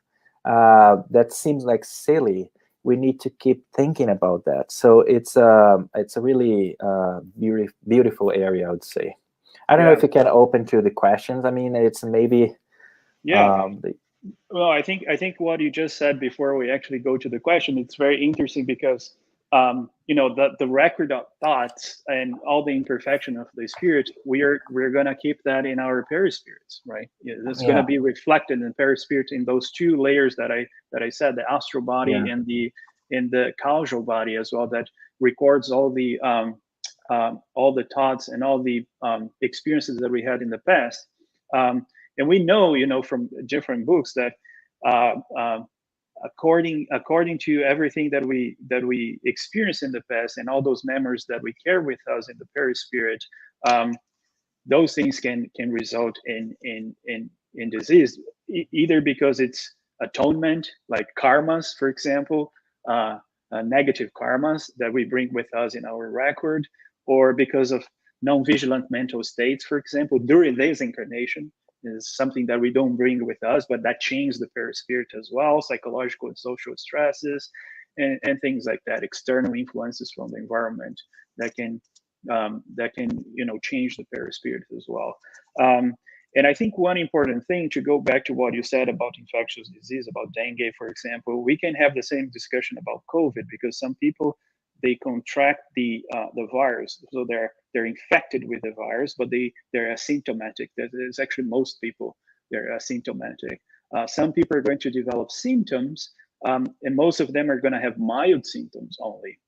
that seems like silly. We need to keep thinking about that. So it's a really beautiful area, I would say. I don't know if you can open to the questions. I mean, it's maybe well, I think what you just said before we actually go to the question, it's very interesting because the record of thoughts and all the imperfection of the spirit, we're gonna keep that in our perispirits, right? It's gonna be reflected in perispirit in those two layers that I said, the astral body and the causal body as well, that records all the thoughts and all the experiences that we had in the past. And we know, from different books that according to everything that we experienced in the past and all those memories that we carry with us in the perispirit, those things can result in disease, either because it's atonement, like karmas, for example, negative karmas that we bring with us in our record, or because of non-vigilant mental states, for example, during this incarnation. Is something that we don't bring with us, but that changes the perispirit as well, psychological and social stresses and things like that, external influences from the environment that can change the perispirit as well. And I think one important thing, to go back to what you said about infectious disease, about dengue, for example, we can have the same discussion about COVID, because some people they contract the virus, so they're infected with the virus, but they're asymptomatic. That is actually most people, they're asymptomatic. Some people are going to develop symptoms, and most of them are going to have mild symptoms only.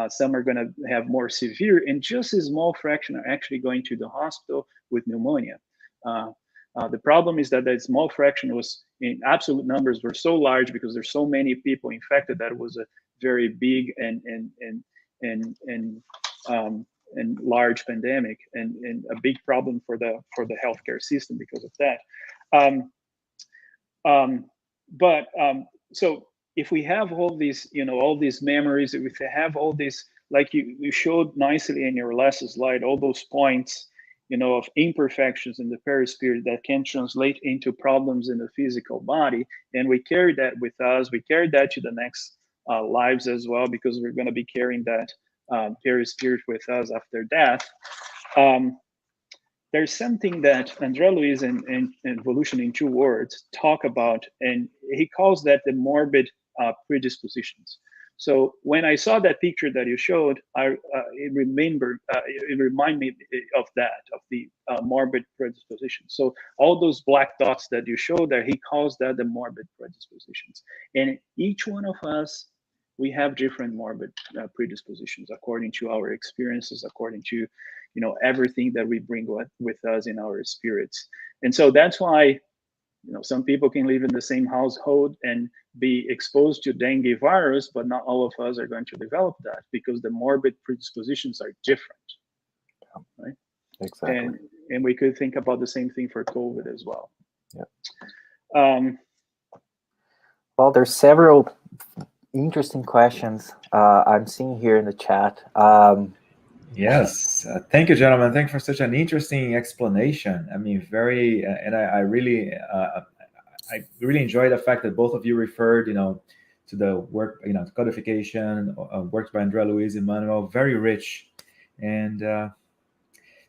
Some are going to have more severe, and just a small fraction are actually going to the hospital with pneumonia. The problem is that that small fraction was, in absolute numbers, were so large because there's so many people infected that it was a very big and large pandemic, and a big problem for the healthcare system because of that. So if we have all these, all these memories, if we have all this, like you showed nicely in your last slide, all those points, of imperfections in the perispirit that can translate into problems in the physical body, and we carry that with us. We carry that to the next lives as well, because we're going to be carrying that perispirit with us after death. There's something that André Luiz in Evolution in 2 Words talk about, and he calls that the morbid predispositions. So when I saw that picture that you showed, it reminded me of that, of the morbid predisposition. So all those black dots that you showed there, he calls that the morbid predispositions. And each one of us, we have different morbid predispositions according to our experiences, according to everything that we bring with us in our spirits. And so that's why some people can live in the same household and be exposed to dengue virus, but not all of us are going to develop that, because the morbid predispositions are different, right? Exactly. And we could think about the same thing for COVID as well. Yeah. Well, there's several interesting questions I'm seeing here in the chat. Yes, thank you, gentlemen. Thank you for such an interesting explanation. I mean, and I really enjoy the fact that both of you referred, to the work, codification, works by André Luiz Emmanuel, very rich. And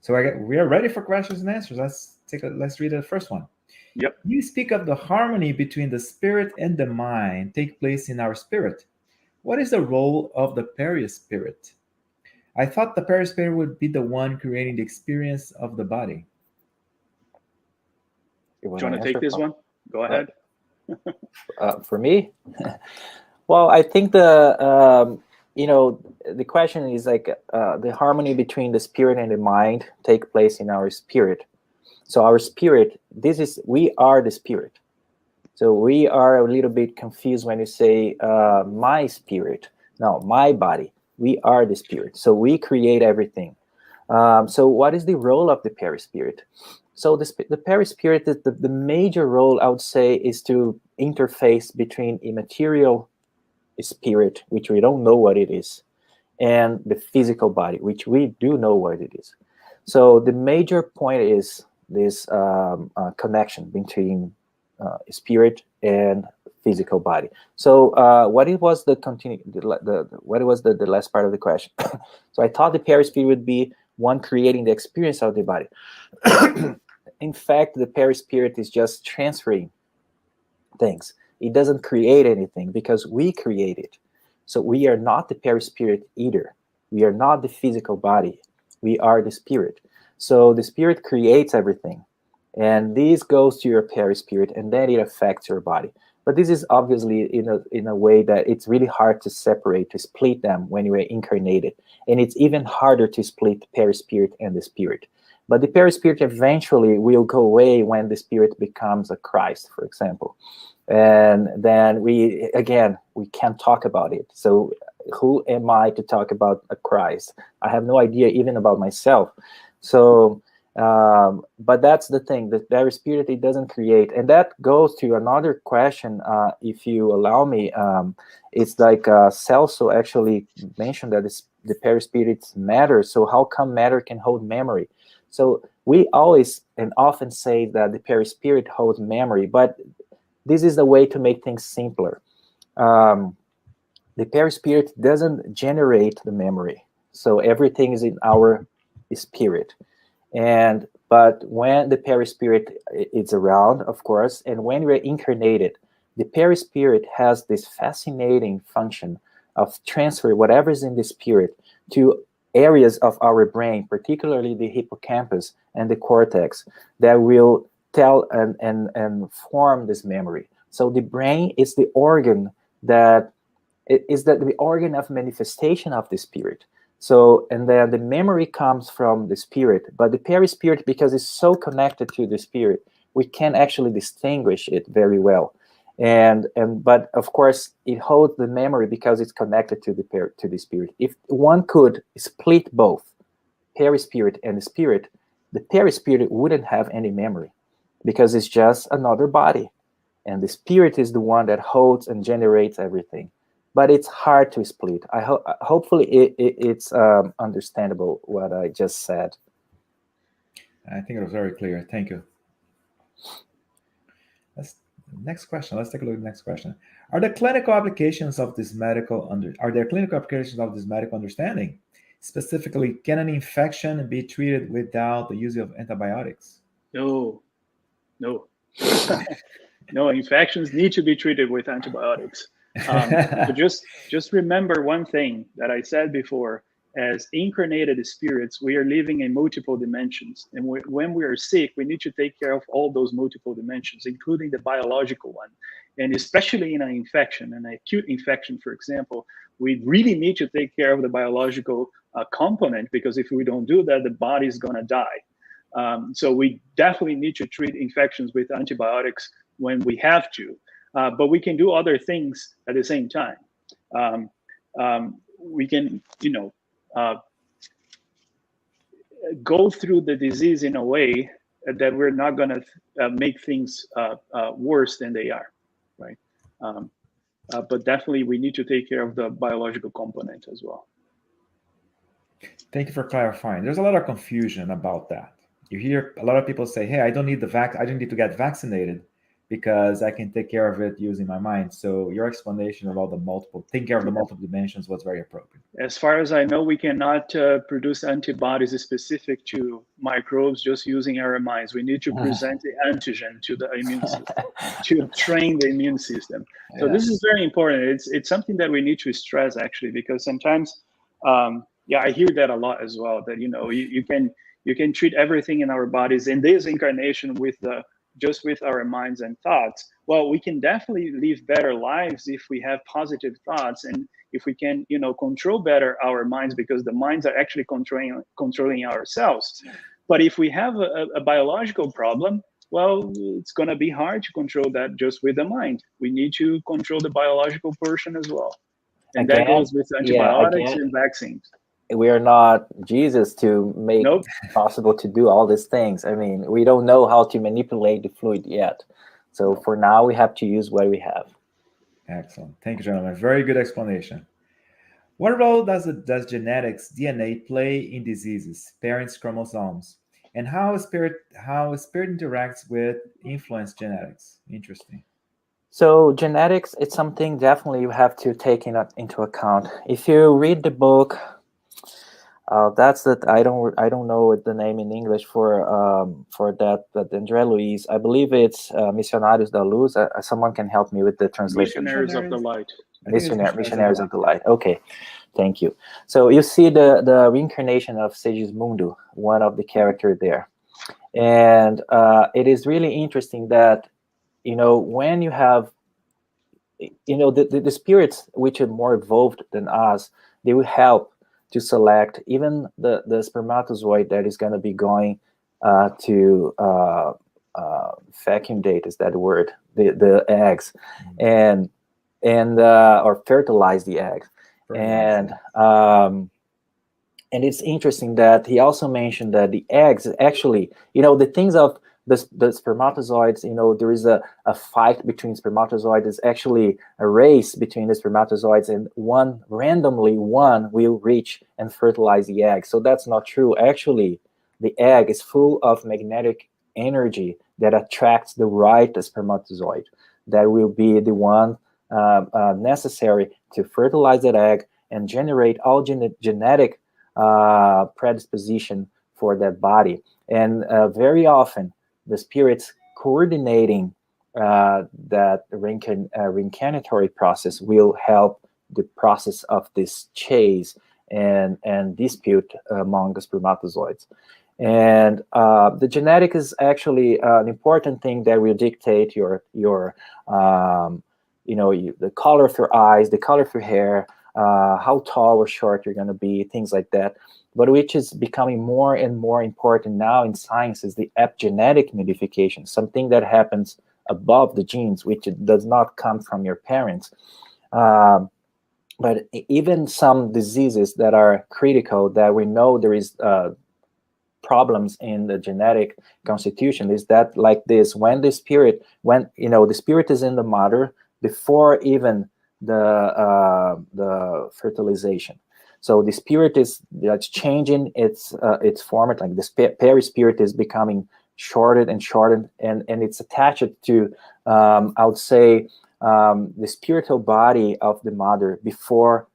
so we are ready for questions and answers. Let's read the first one. Yep. You speak of the harmony between the spirit and the mind take place in our spirit. What is the role of the perispirit? I thought the perispirit would be the one creating the experience of the body. Do you want to take this one? Go ahead. For me? Well, I think the question is like the harmony between the spirit and the mind take place in our spirit. So our spirit, we are the spirit. So we are a little bit confused when you say my spirit. No, my body. We are the spirit. So we create everything. So what is the role of the perispirit? So the perispirit, the major role, I would say, is to interface between immaterial spirit, which we don't know what it is, and the physical body, which we do know what it is. So the major point is this connection between spirit and physical body. So what was the last part of the question? So I thought the perispirit would be one creating the experience of the body. In fact, the perispirit is just transferring things. It doesn't create anything because we create it. So we are not the perispirit either. We are not the physical body. We are the spirit. So the spirit creates everything. And this goes to your perispirit, and then it affects your body. But this is obviously in a way that it's really hard to separate, to split them when you are incarnated. And it's even harder to split the perispirit and the spirit. But the perispirit eventually will go away when the spirit becomes a Christ, for example. And then we can't talk about it. So who am I to talk about a Christ? I have no idea even about myself. So, but that's the thing, the perispirit, it doesn't create. And that goes to another question, if you allow me. It's like Celso actually mentioned that the perispirit matter. So how come matter can hold memory? So we always and often say that the perispirit holds memory, but this is the way to make things simpler. The perispirit doesn't generate the memory. So everything is in our spirit. But when the perispirit is around, of course, and when we're incarnated, the perispirit has this fascinating function of transfer whatever is in the spirit to areas of our brain, particularly the hippocampus and the cortex, that will tell and form this memory. So the brain is the organ that is the organ of manifestation of the spirit. So, and then the memory comes from the spirit, but the perispirit, because it's so connected to the spirit, we can actually distinguish it very well. But of course, it holds the memory because it's connected to the spirit. If one could split both perispirit and the spirit, the perispirit wouldn't have any memory because it's just another body, and the spirit is the one that holds and generates everything. But it's hard to split. Hopefully it's understandable what I just said. I think it was very clear. Thank you. Next question. Let's take a look at the next question. Are there clinical applications of this medical understanding? Specifically, can an infection be treated without the use of antibiotics? No. No, infections need to be treated with antibiotics. But just remember one thing that I said before: as incarnated spirits, we are living in multiple dimensions, and when we are sick, we need to take care of all those multiple dimensions, including the biological one. And especially in an infection, an acute infection, for example, we really need to take care of the biological component, because if we don't do that, the body is going to die. So we definitely need to treat infections with antibiotics when we have to. But we can do other things at the same time. We can, go through the disease in a way that we're not going to make things worse than they are, right? But definitely we need to take care of the biological component as well. Thank you for clarifying. There's a lot of confusion about that. You hear a lot of people say, hey, I don't need I don't need to get vaccinated because I can take care of it using my mind. So your explanation about taking care of the multiple dimensions was very appropriate. As far as I know, we cannot produce antibodies specific to microbes just using our minds. We need to present the antigen to the immune system to train the immune system. So this is very important. It's something that we need to stress, actually, because sometimes, I hear that a lot as well, that, you can treat everything in our bodies in this incarnation just with our minds and thoughts. Well, we can definitely live better lives if we have positive thoughts, and if we can, control better our minds, because the minds are actually controlling ourselves. But if we have a biological problem, well, it's going to be hard to control that just with the mind. We need to control the biological portion as well. And that goes with antibiotics and vaccines. We are not Jesus to make it possible to do all these things. I mean, we don't know how to manipulate the fluid yet. So for now, we have to use what we have. Excellent. Thank you, gentlemen. Very good explanation. What role does genetics, DNA, play in diseases, parents' chromosomes, and how spirit interacts with influence genetics? Interesting. So genetics, it's something definitely you have to take into account. If you read the book, that's that I don't know the name in English for that André Luiz. I believe it's Missionários da Luz. Someone can help me with the translation. Missionaries of the Light. Missionaries of the Light. Okay, thank you. So you see the reincarnation of Segismundo, one of the characters there, and it is really interesting that when you have the spirits which are more evolved than us, they will help to select even the spermatozoid that is going to be going to fecundate, is that word, the eggs, and or fertilize the eggs. And it's interesting that he also mentioned that the eggs actually, the things of the spermatozoids, there is a fight between spermatozoids. It's actually a race between the spermatozoids, and randomly one will reach and fertilize the egg. So that's not true. Actually, the egg is full of magnetic energy that attracts the right spermatozoid. That will be the one necessary to fertilize that egg and generate all genetic predisposition for that body. And very often, the spirits coordinating that reincarnatory process will help the process of this chase and dispute among the spermatozoids. And the genetic is actually an important thing that will dictate your the color of your eyes, the color of your hair, how tall or short you're going to be, things like that. But which is becoming more and more important now in science is the epigenetic modification, something that happens above the genes, which does not come from your parents. But even some diseases that are critical, that we know there is problems in the genetic constitution, is that like this: when the spirit is in the mother before even the fertilization. So the spirit that's changing its format, like this perispirit is becoming shortened and shortened, and it's attached to I would say the spiritual body of the mother before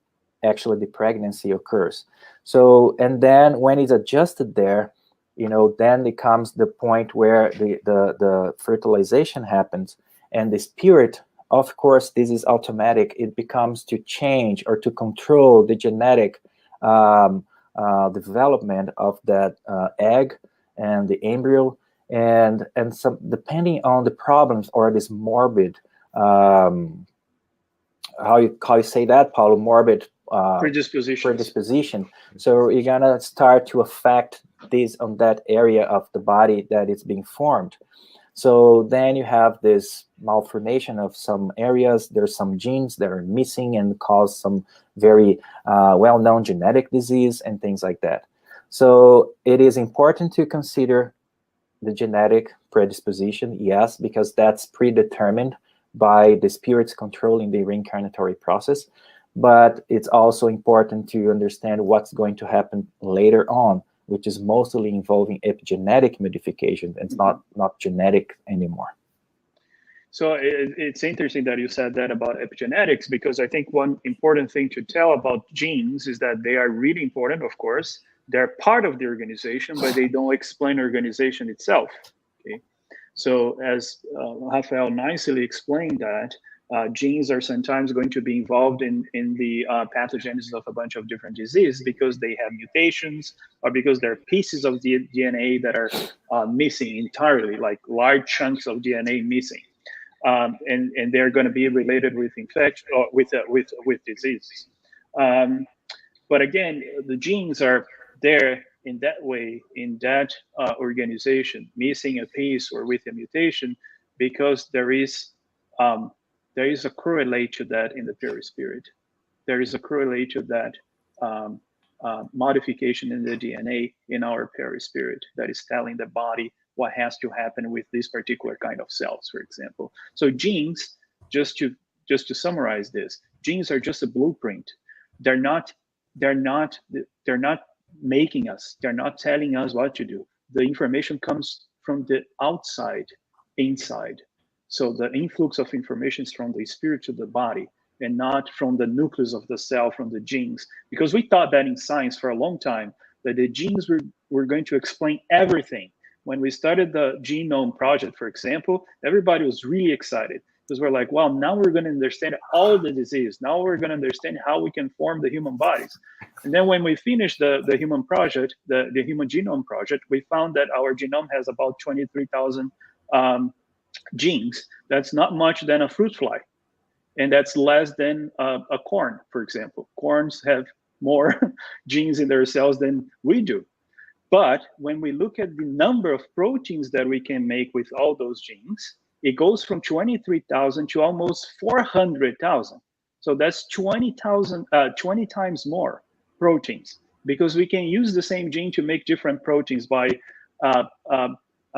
actually the pregnancy occurs. So, and then when it's adjusted there, then it comes the point where the fertilization happens, and the spirit, of course, this is automatic. It becomes to change or to control the genetic development of that egg and the embryo, and some, depending on the problems or this morbid, how you say that, Paulo, morbid predisposition. So you're gonna start to affect this on that area of the body that is being formed. So then you have this malformation of some areas. There's some genes that are missing and cause some very well-known genetic disease and things like that. So it is important to consider the genetic predisposition, yes, because that's predetermined by the spirits controlling the reincarnatory process. But it's also important to understand what's going to happen later on, which is mostly involving epigenetic modification. It's not genetic anymore. So it's interesting that you said that about epigenetics, because I think one important thing to tell about genes is that they are really important, of course. They're part of the organization, but they don't explain organization itself. Okay? So as Rafael nicely explained that, genes are sometimes going to be involved in the pathogenesis of a bunch of different diseases because they have mutations or because there are pieces of the DNA that are missing entirely, like large chunks of DNA missing. And they're going to be related with infection or with diseases. But again, the genes are there in that way, in that organization, missing a piece or with a mutation, because there is a correlate to that in the perispirit. There is a correlate to that modification in the DNA in our perispirit that is telling the body what has to happen with this particular kind of cells, for example. So genes, just to summarize this, genes are just a blueprint. They're not making us. They're not telling us what to do. The information comes from the outside, inside. So the influx of information is from the spirit to the body, and not from the nucleus of the cell, from the genes. Because we thought that in science for a long time, that the genes were going to explain everything. When we started the genome project, for example, everybody was really excited because we're like, well, now we're going to understand all the disease. Now we're going to understand how we can form the human bodies. And then when we finished the human project, the human genome project, we found that our genome has about 23,000 genes. That's not much than a fruit fly. And that's less than a corn, for example. Corns have more genes in their cells than we do. But when we look at the number of proteins that we can make with all those genes, it goes from 23,000 to almost 400,000. So that's 20 times more proteins, because we can use the same gene to make different proteins by a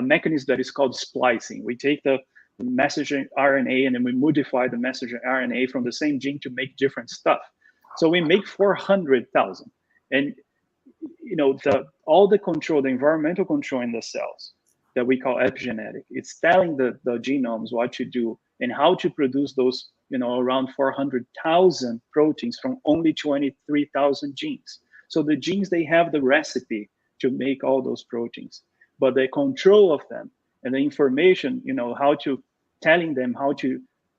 mechanism that is called splicing. We take the messenger RNA and then we modify the messenger RNA from the same gene to make different stuff. So we make 400,000. And all the control, the environmental control in the cells that we call epigenetic, it's telling the genomes what to do and how to produce those, around 400,000 proteins from only 23,000 genes. So the genes, they have the recipe to make all those proteins, but the control of them and the information, telling them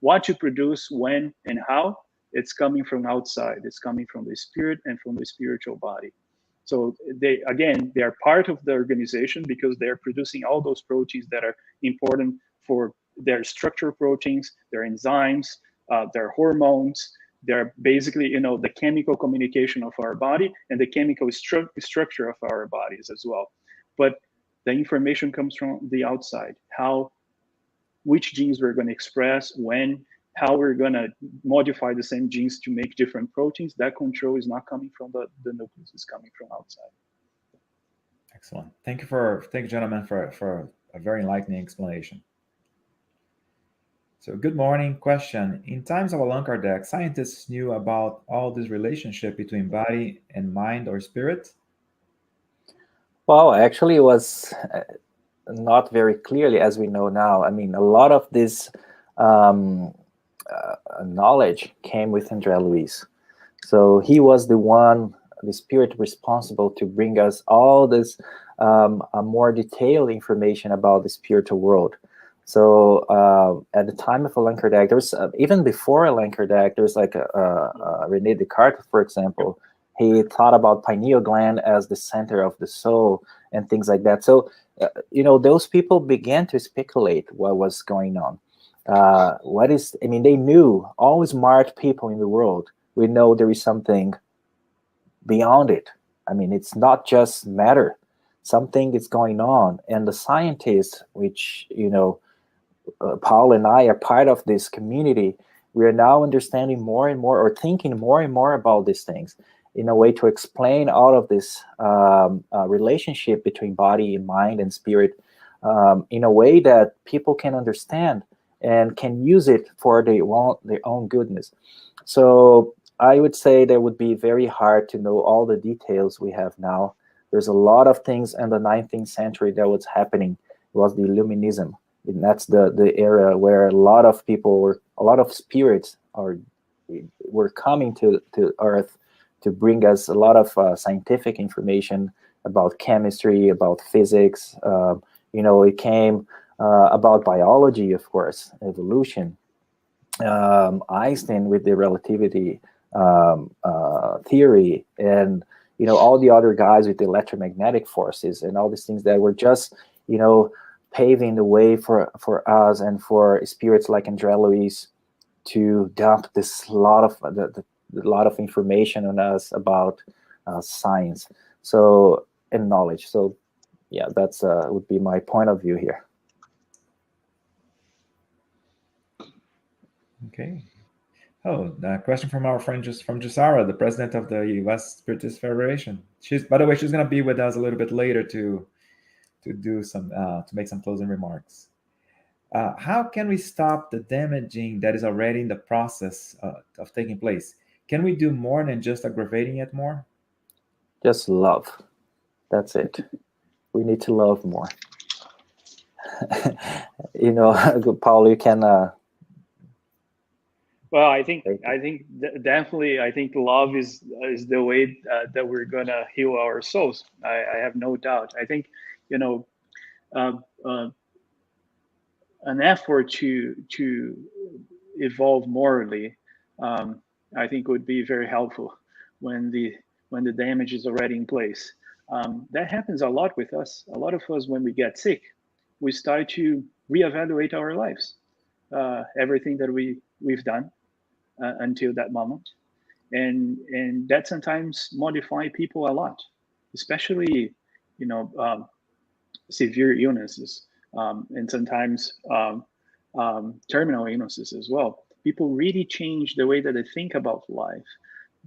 what to produce, when, and how, it's coming from outside. It's coming from the spirit and from the spiritual body. So they are part of the organization because they're producing all those proteins that are important for their structure proteins, their enzymes, their hormones. They're basically, the chemical communication of our body and the chemical structure of our bodies as well. But the information comes from the outside, which genes we're going to express, when, how we're going to modify the same genes to make different proteins. That control is not coming from the nucleus, it's coming from outside. Excellent. Thank you, gentlemen, for a very enlightening explanation. So, good morning. Question. In times of Allan Kardec, scientists knew about all this relationship between body and mind or spirit? Well, actually, it was not very clearly, as we know now. I mean, a lot of this knowledge came with André Luiz. So he was the spirit responsible to bring us all this more detailed information about the spiritual world. So at the time of Allan Kardec, there's even before Allan Kardec, there's like René Descartes, for example. He thought about pineal gland as the center of the soul and things like that. So those people began to speculate what was going on. They knew, all smart people in the world, we know there is something beyond it. I mean, it's not just matter. Something is going on. And the scientists, which, Paul and I are part of this community, we are now understanding more and more, or thinking more and more about these things in a way to explain all of this relationship between body and mind and spirit in a way that people can understand and can use it for their own goodness. So I would say that would be very hard to know all the details we have now. There's a lot of things in the 19th century that was happening. It was the Illuminism. And that's the era where a lot of people a lot of spirits were coming to Earth to bring us a lot of scientific information about chemistry, about physics. It came about biology, of course, evolution. Einstein with the relativity theory, and all the other guys with the electromagnetic forces and all these things that were just paving the way for us and for spirits like André Luiz to dump this lot of information on us about science, and knowledge. So yeah, that's would be my point of view here. Okay. Oh, a question from our friend from Jusara, the president of the U.S. Spiritist Federation. By the way, she's going to be with us a little bit later to do some to make some closing remarks. How can we stop the damaging that is already in the process of taking place? Can we do more than just aggravating it more? Just love. That's it. We need to love more. Paulo, you can. Well, I think definitely, love is the way that we're gonna heal our souls. I have no doubt. I think an effort to evolve morally, I think would be very helpful when the damage is already in place. That happens a lot with us. A lot of us, when we get sick, we start to reevaluate our lives, everything that we've done until that moment, and that sometimes modify people a lot, especially severe illnesses, and sometimes terminal illnesses as well. People really change the way that they think about life,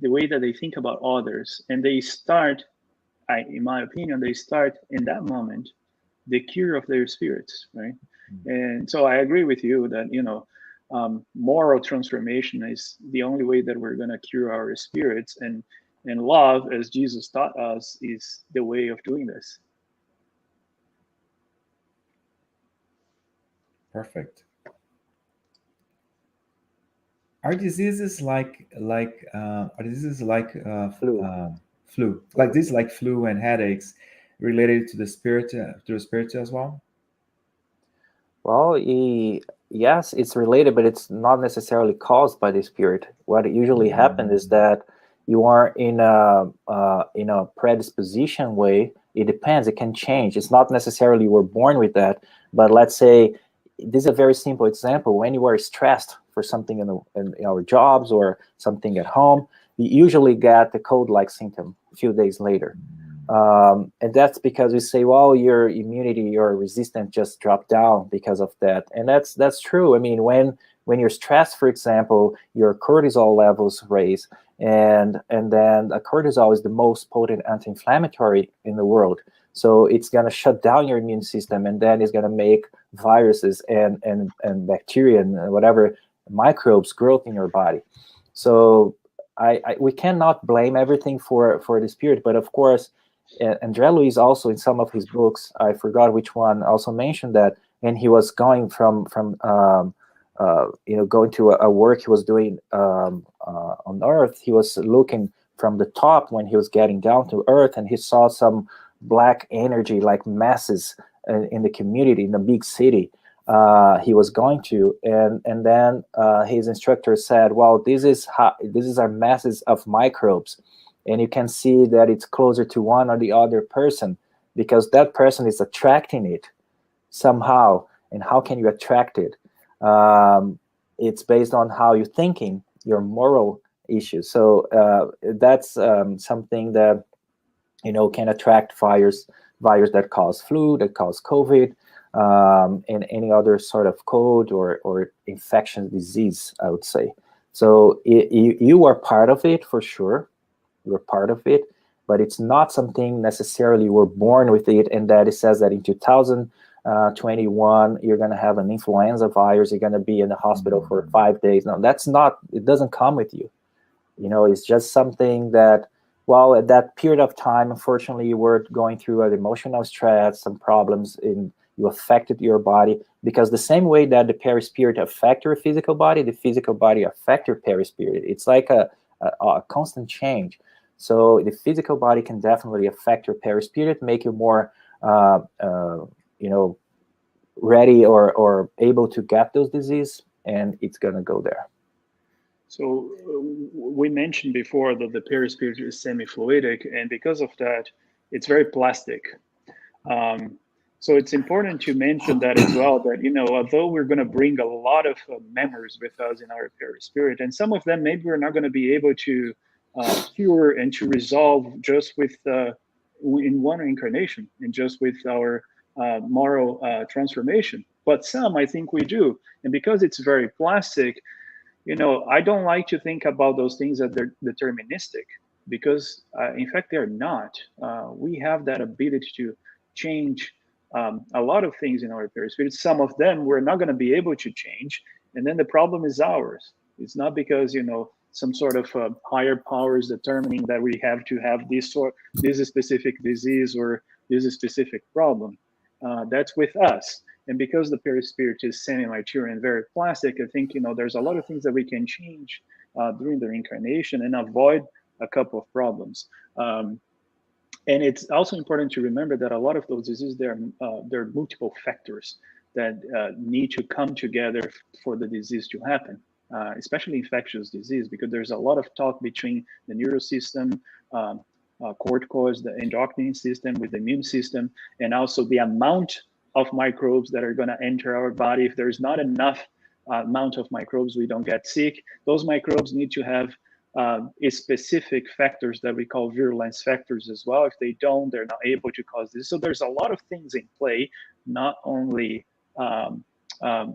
the way that they think about others, and they start, in my opinion, they start in that moment the cure of their spirits, right? And so I agree with you that moral transformation is the only way that we're going to cure our spirits, and love, as Jesus taught us, is the way of doing this. Perfect. Are diseases like flu, like this, like flu and headaches, related to the spirit as well? Well, yes, it's related, but it's not necessarily caused by the spirit. What usually happens is that you are in a predisposition way. It depends. It can change. It's not necessarily you were born with that. But let's say, this is a very simple example. When you are stressed for something in our jobs or something at home, you usually get the cold-like symptom a few days later. And that's because we say, well, your immunity, your resistance just dropped down because of that. And that's true. I mean, when you're stressed, for example, your cortisol levels raise, and then cortisol is the most potent anti-inflammatory in the world. So it's going to shut down your immune system, and then it's going to make viruses and bacteria and whatever microbes growth in your body. So we cannot blame everything for the spirit, but of course, André Luiz also in some of his books, I forgot which one, also mentioned that when he was going from going to a work he was doing on Earth, he was looking from the top when he was getting down to Earth, and he saw some black energy, like masses in the community, in a big city he was going to, and then his instructor said, well, this is our masses of microbes. And you can see that it's closer to one or the other person because that person is attracting it somehow. And how can you attract it? It's based on how you're thinking, your moral issues. So that's something that, can attract virus that cause flu, that cause COVID, and any other sort of cold or infection disease, I would say. So you are part of it for sure. You're part of it, but it's not something necessarily we're born with it, and that it says that in 2021 you're going to have an influenza virus, you're going to be in the hospital for 5 days. No, that's not, it doesn't come with you. It's just something that, well, at that period of time, unfortunately, you were going through an emotional stress, some problems, you affected your body, because the same way that the perispirit affect your physical body, the physical body affect your perispirit. It's like a constant change. So the physical body can definitely affect your perispirit, make you more, ready or able to get those diseases, and it's going to go there. So we mentioned before that the perispirit is semi-fluidic, and because of that, it's very plastic. So it's important to mention that as well, that, although we're going to bring a lot of memories with us in our perispirit, and some of them maybe we're not going to be able to cure and to resolve just with in one incarnation and just with our moral transformation. But some, I think we do. And because it's very plastic, I don't like to think about those things that they're deterministic, because in fact, they're not. We have that ability to change a lot of things in our perispirit. Some of them we're not going to be able to change. And then the problem is ours. It's not because, some sort of higher powers determining that we have to have this specific disease or this specific problem. That's with us. And because the perispirit is semi-mature and very plastic, I think, there's a lot of things that we can change during the reincarnation and avoid a couple of problems. And it's also important to remember that a lot of those diseases, there are multiple factors that need to come together for the disease to happen. Especially infectious disease, because there's a lot of talk between the neural system, corticoids, the endocrine system with the immune system, and also the amount of microbes that are going to enter our body. If there's not enough amount of microbes, we don't get sick. Those microbes need to have specific factors that we call virulence factors as well. If they don't, they're not able to cause this. So there's a lot of things in play, not only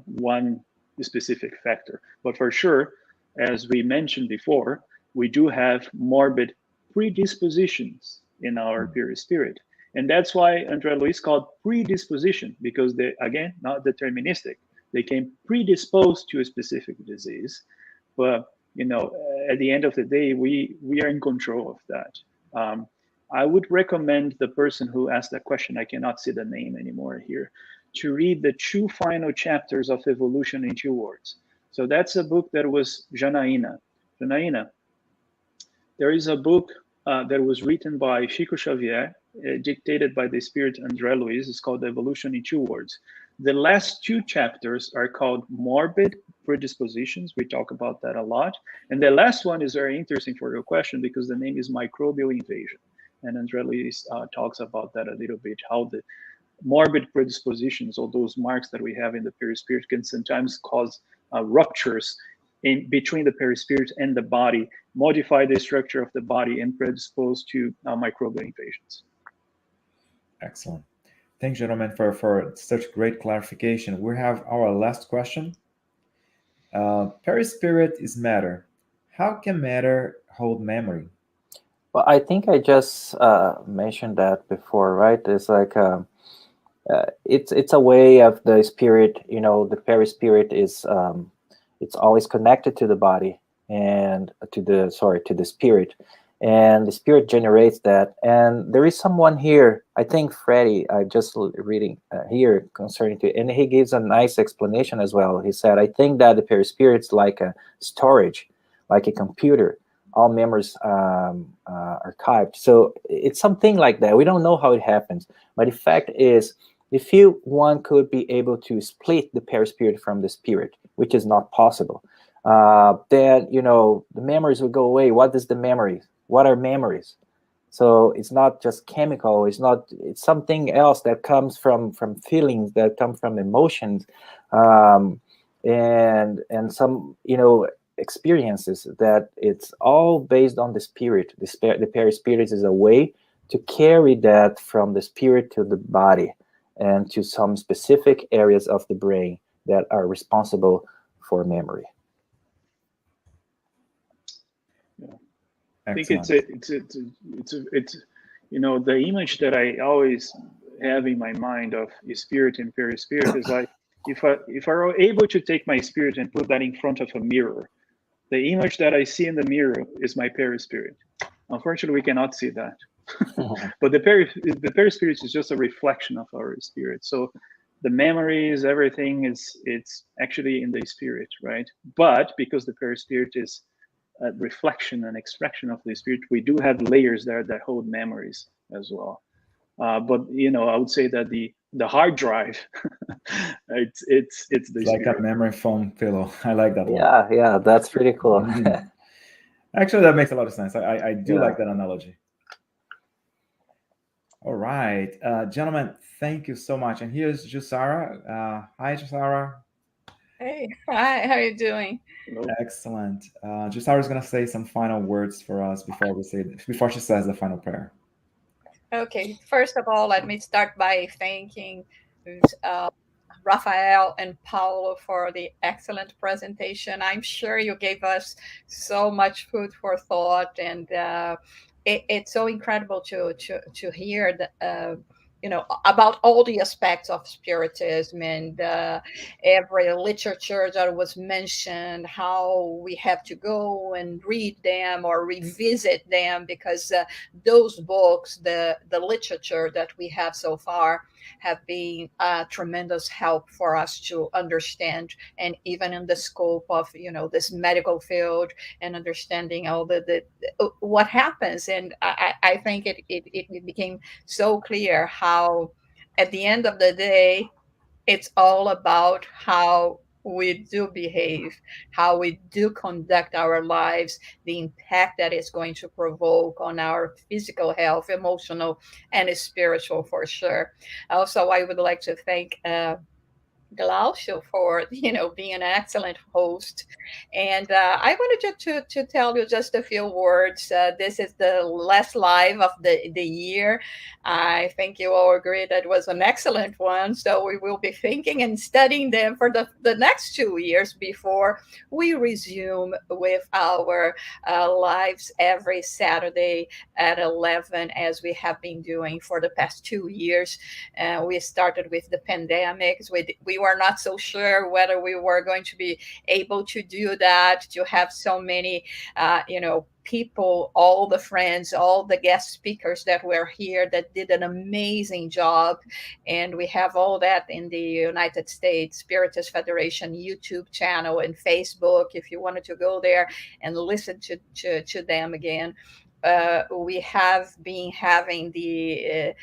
one specific factor. But for sure, as we mentioned before, we do have morbid predispositions in our perispirit. And that's why André Luiz called predisposition, because they, again, not deterministic. They came predisposed to a specific disease. But, at the end of the day, we are in control of that. I would recommend the person who asked that question, I cannot see the name anymore here, to read the 2 final chapters of Evolution in 2 Words. So that's a book that was Janaína. Janaína, there is a book that was written by Chico Xavier, dictated by the spirit André Luiz. It's called Evolution in 2 Words. The last two chapters are called morbid predispositions. We talk about that a lot. And the last one is very interesting for your question because the name is microbial invasion. And Andrea Luis talks about that a little bit, how the morbid predispositions, or those marks that we have in the perispirit, can sometimes cause ruptures in between the perispirit and the body, modify the structure of the body, and predispose to microbial invasions. Excellent. Thanks, gentlemen, for such great clarification. We have our last question. Perispirit is matter. How can matter hold memory? Well, I think I just mentioned that before, right? It's like it's a way of the spirit. You know, the perispirit is it's always connected to the body and to the spirit, and the spirit generates that. And there is someone here, I think Freddie, I'm just reading here concerning to, and he gives a nice explanation as well. He said, I think that the perispirit is like a storage, like a computer, all memories archived. So it's something like that. We don't know how it happens, but the fact is, if one could be able to split the perispirit from the spirit, which is not possible, then, you know, the memories would go away. What is the memory? What are memories? So it's not just chemical. It's something else that comes from feelings, that come from emotions, and some, you know, experiences, that it's all based on the spirit. The perispirit is a way to carry that from the spirit to the body and to some specific areas of the brain that are responsible for memory. Yeah. I think it's you know, the image that I always have in my mind of spirit and perispirit is like, if I were able to take my spirit and put that in front of a mirror, the image that I see in the mirror is my perispirit. Unfortunately, we cannot see that. But the perispirit is just a reflection of our spirit. So the memories, everything it's actually in the spirit, right? But because the perispirit is a reflection and expression of the spirit, we do have layers there that hold memories as well. But you know, I would say that the hard drive, it's the like spirit. a memory foam pillow. I like that one. Yeah, that's pretty cool. Actually, that makes a lot of sense. I do like that analogy. All right, gentlemen, thank you so much. And here's Jusara. Hi, Jusara. Hey, hi, how are you doing? Excellent. Jusara is going to say some final words for us before she says the final prayer. Okay, first of all, let me start by thanking Rafael and Paulo for the excellent presentation. I'm sure you gave us so much food for thought, and it's so incredible to hear that. You know, about all the aspects of spiritism and every literature that was mentioned, how we have to go and read them or revisit them, because those books, the literature that we have so far, have been a tremendous help for us to understand, and even in the scope of, you know, this medical field and understanding all the what happens. And I think it became so clear how at the end of the day it's all about how we do behave, how we do conduct our lives, the impact that it's going to provoke on our physical health, emotional, and spiritual, for sure. Also, I would like to thank Glaucio for, you know, being an excellent host. And I wanted to tell you just a few words. This is the last live of the year. I think you all agree that it was an excellent one. So we will be thinking and studying them for the next 2 years before we resume with our lives every Saturday at 11, as we have been doing for the past 2 years. We started with the pandemics. We were not so sure whether we were going to be able to do that, to have so many, people, all the friends, all the guest speakers that were here that did an amazing job. And we have all that in the United States Spiritist Federation YouTube channel and Facebook, if you wanted to go there and listen to them again. we have been having the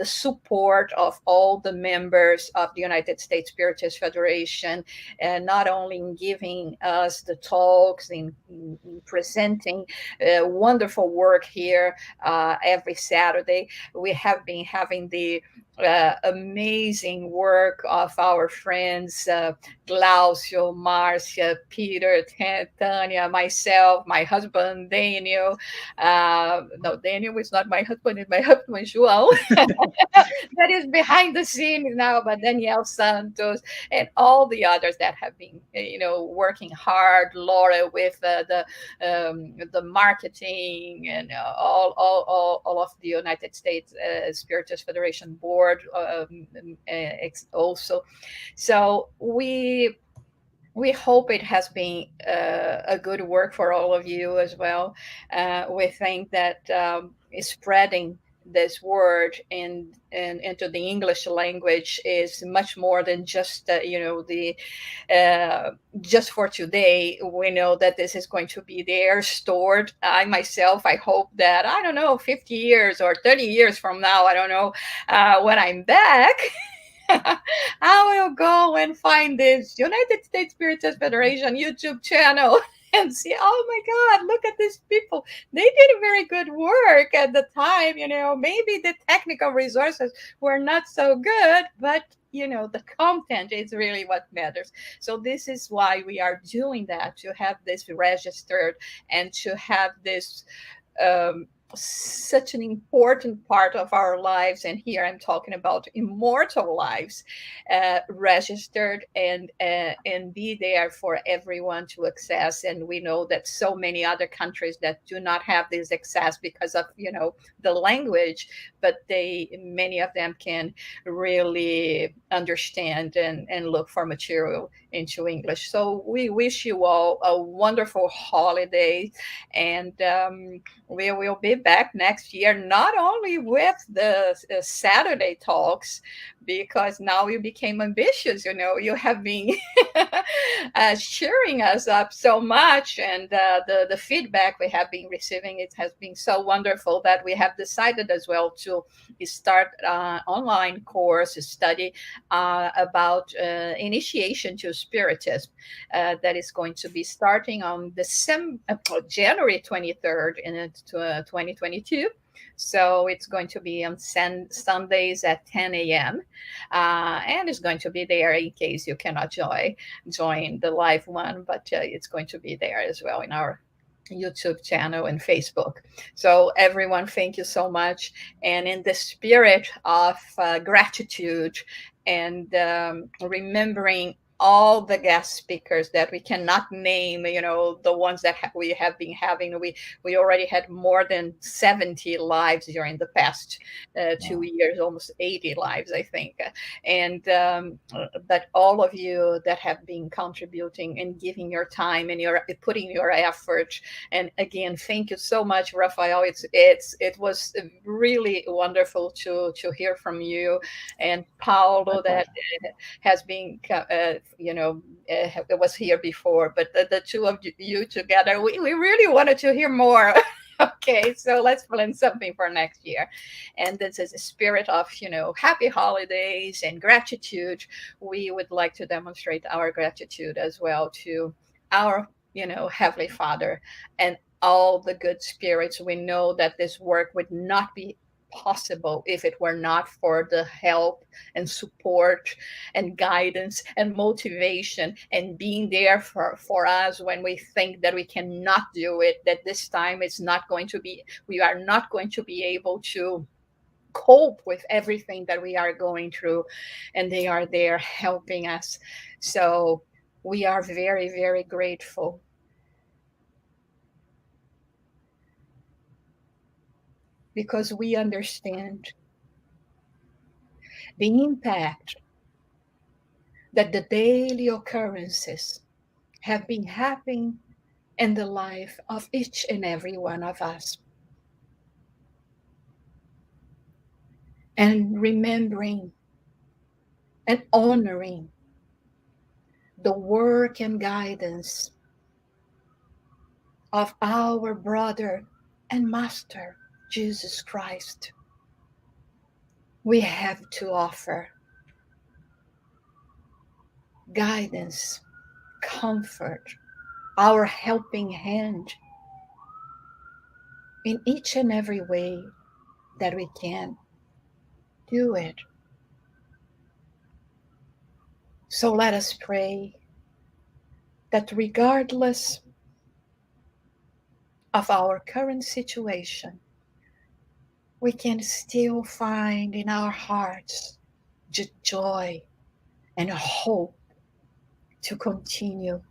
support of all the members of the United States Spiritist Federation, and not only in giving us the talks, in presenting wonderful work here every Saturday. We have been having the amazing work of our friends Glaucio, Marcia, Peter, Tanya, myself, my husband Daniel. No, Daniel is not my husband; it's my husband João. That is behind the scenes now, but Daniel Santos and all the others that have been, working hard. Laura with the marketing and all of the United States Spiritist Federation board also. So we hope it has been a good work for all of you as well. We think that spreading this word into the English language is much more than just just for today. We know that this is going to be there stored. I myself, I hope that, I don't know, 50 years or 30 years from now, I don't know, when I'm back, I will go and find this United States Spiritist Federation YouTube channel and see, oh my God, look at these people. They did very good work at the time. Maybe the technical resources were not so good, but the content is really what matters. So this is why we are doing that, to have this registered and to have this such an important part of our lives, and here I'm talking about immortal lives, registered and be there for everyone to access. And we know that so many other countries that do not have this access because of the language, but many of them can really understand and look for material into English. So we wish you all a wonderful holiday, and we will be back next year, not only with the Saturday talks, because now you became ambitious. You have been cheering us up so much, and the feedback we have been receiving, it has been so wonderful that we have decided as well to start online course study about initiation to Spiritism that is going to be starting on January 23rd in 2022. So it's going to be on Sundays at 10 a.m. And it's going to be there in case you cannot join the live one, but it's going to be there as well in our YouTube channel and Facebook. So everyone, thank you so much. And in the spirit of gratitude and remembering all the guest speakers that we cannot name, the ones that we have been having. We already had more than 70 lives during the past 2 years, almost 80 lives, I think. And but all of you that have been contributing and giving your time and putting your effort. And again, thank you so much, Rafael. It was really wonderful to hear from you, and Paulo that has been it was here before, but the two of you together, we really wanted to hear more. Okay, so let's plan something for next year. And this is a spirit of, happy holidays and gratitude. We would like to demonstrate our gratitude as well to our, Heavenly Father and all the good spirits. We know that this work would not be possible if it were not for the help and support and guidance and motivation and being there for us when we think that we cannot do it, that this time we are not going to be able to cope with everything that we are going through, and they are there helping us. So we are very, very grateful. Because we understand the impact that the daily occurrences have been happening in the life of each and every one of us. And remembering and honoring the work and guidance of our brother and Master Jesus Christ, we have to offer guidance, comfort, our helping hand in each and every way that we can do it. So let us pray that regardless of our current situation, we can still find in our hearts the joy and hope to continue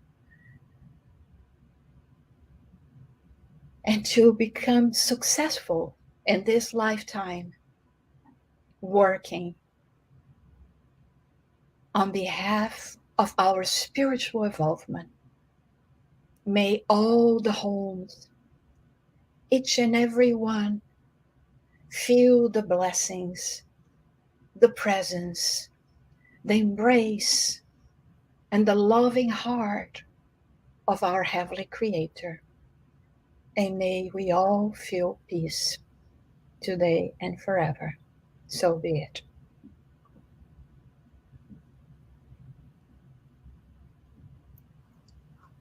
and to become successful in this lifetime, working on behalf of our spiritual involvement. May all the homes, each and every one, feel the blessings, the presence, the embrace, and the loving heart of our Heavenly Creator. And may we all feel peace today and forever. So be it.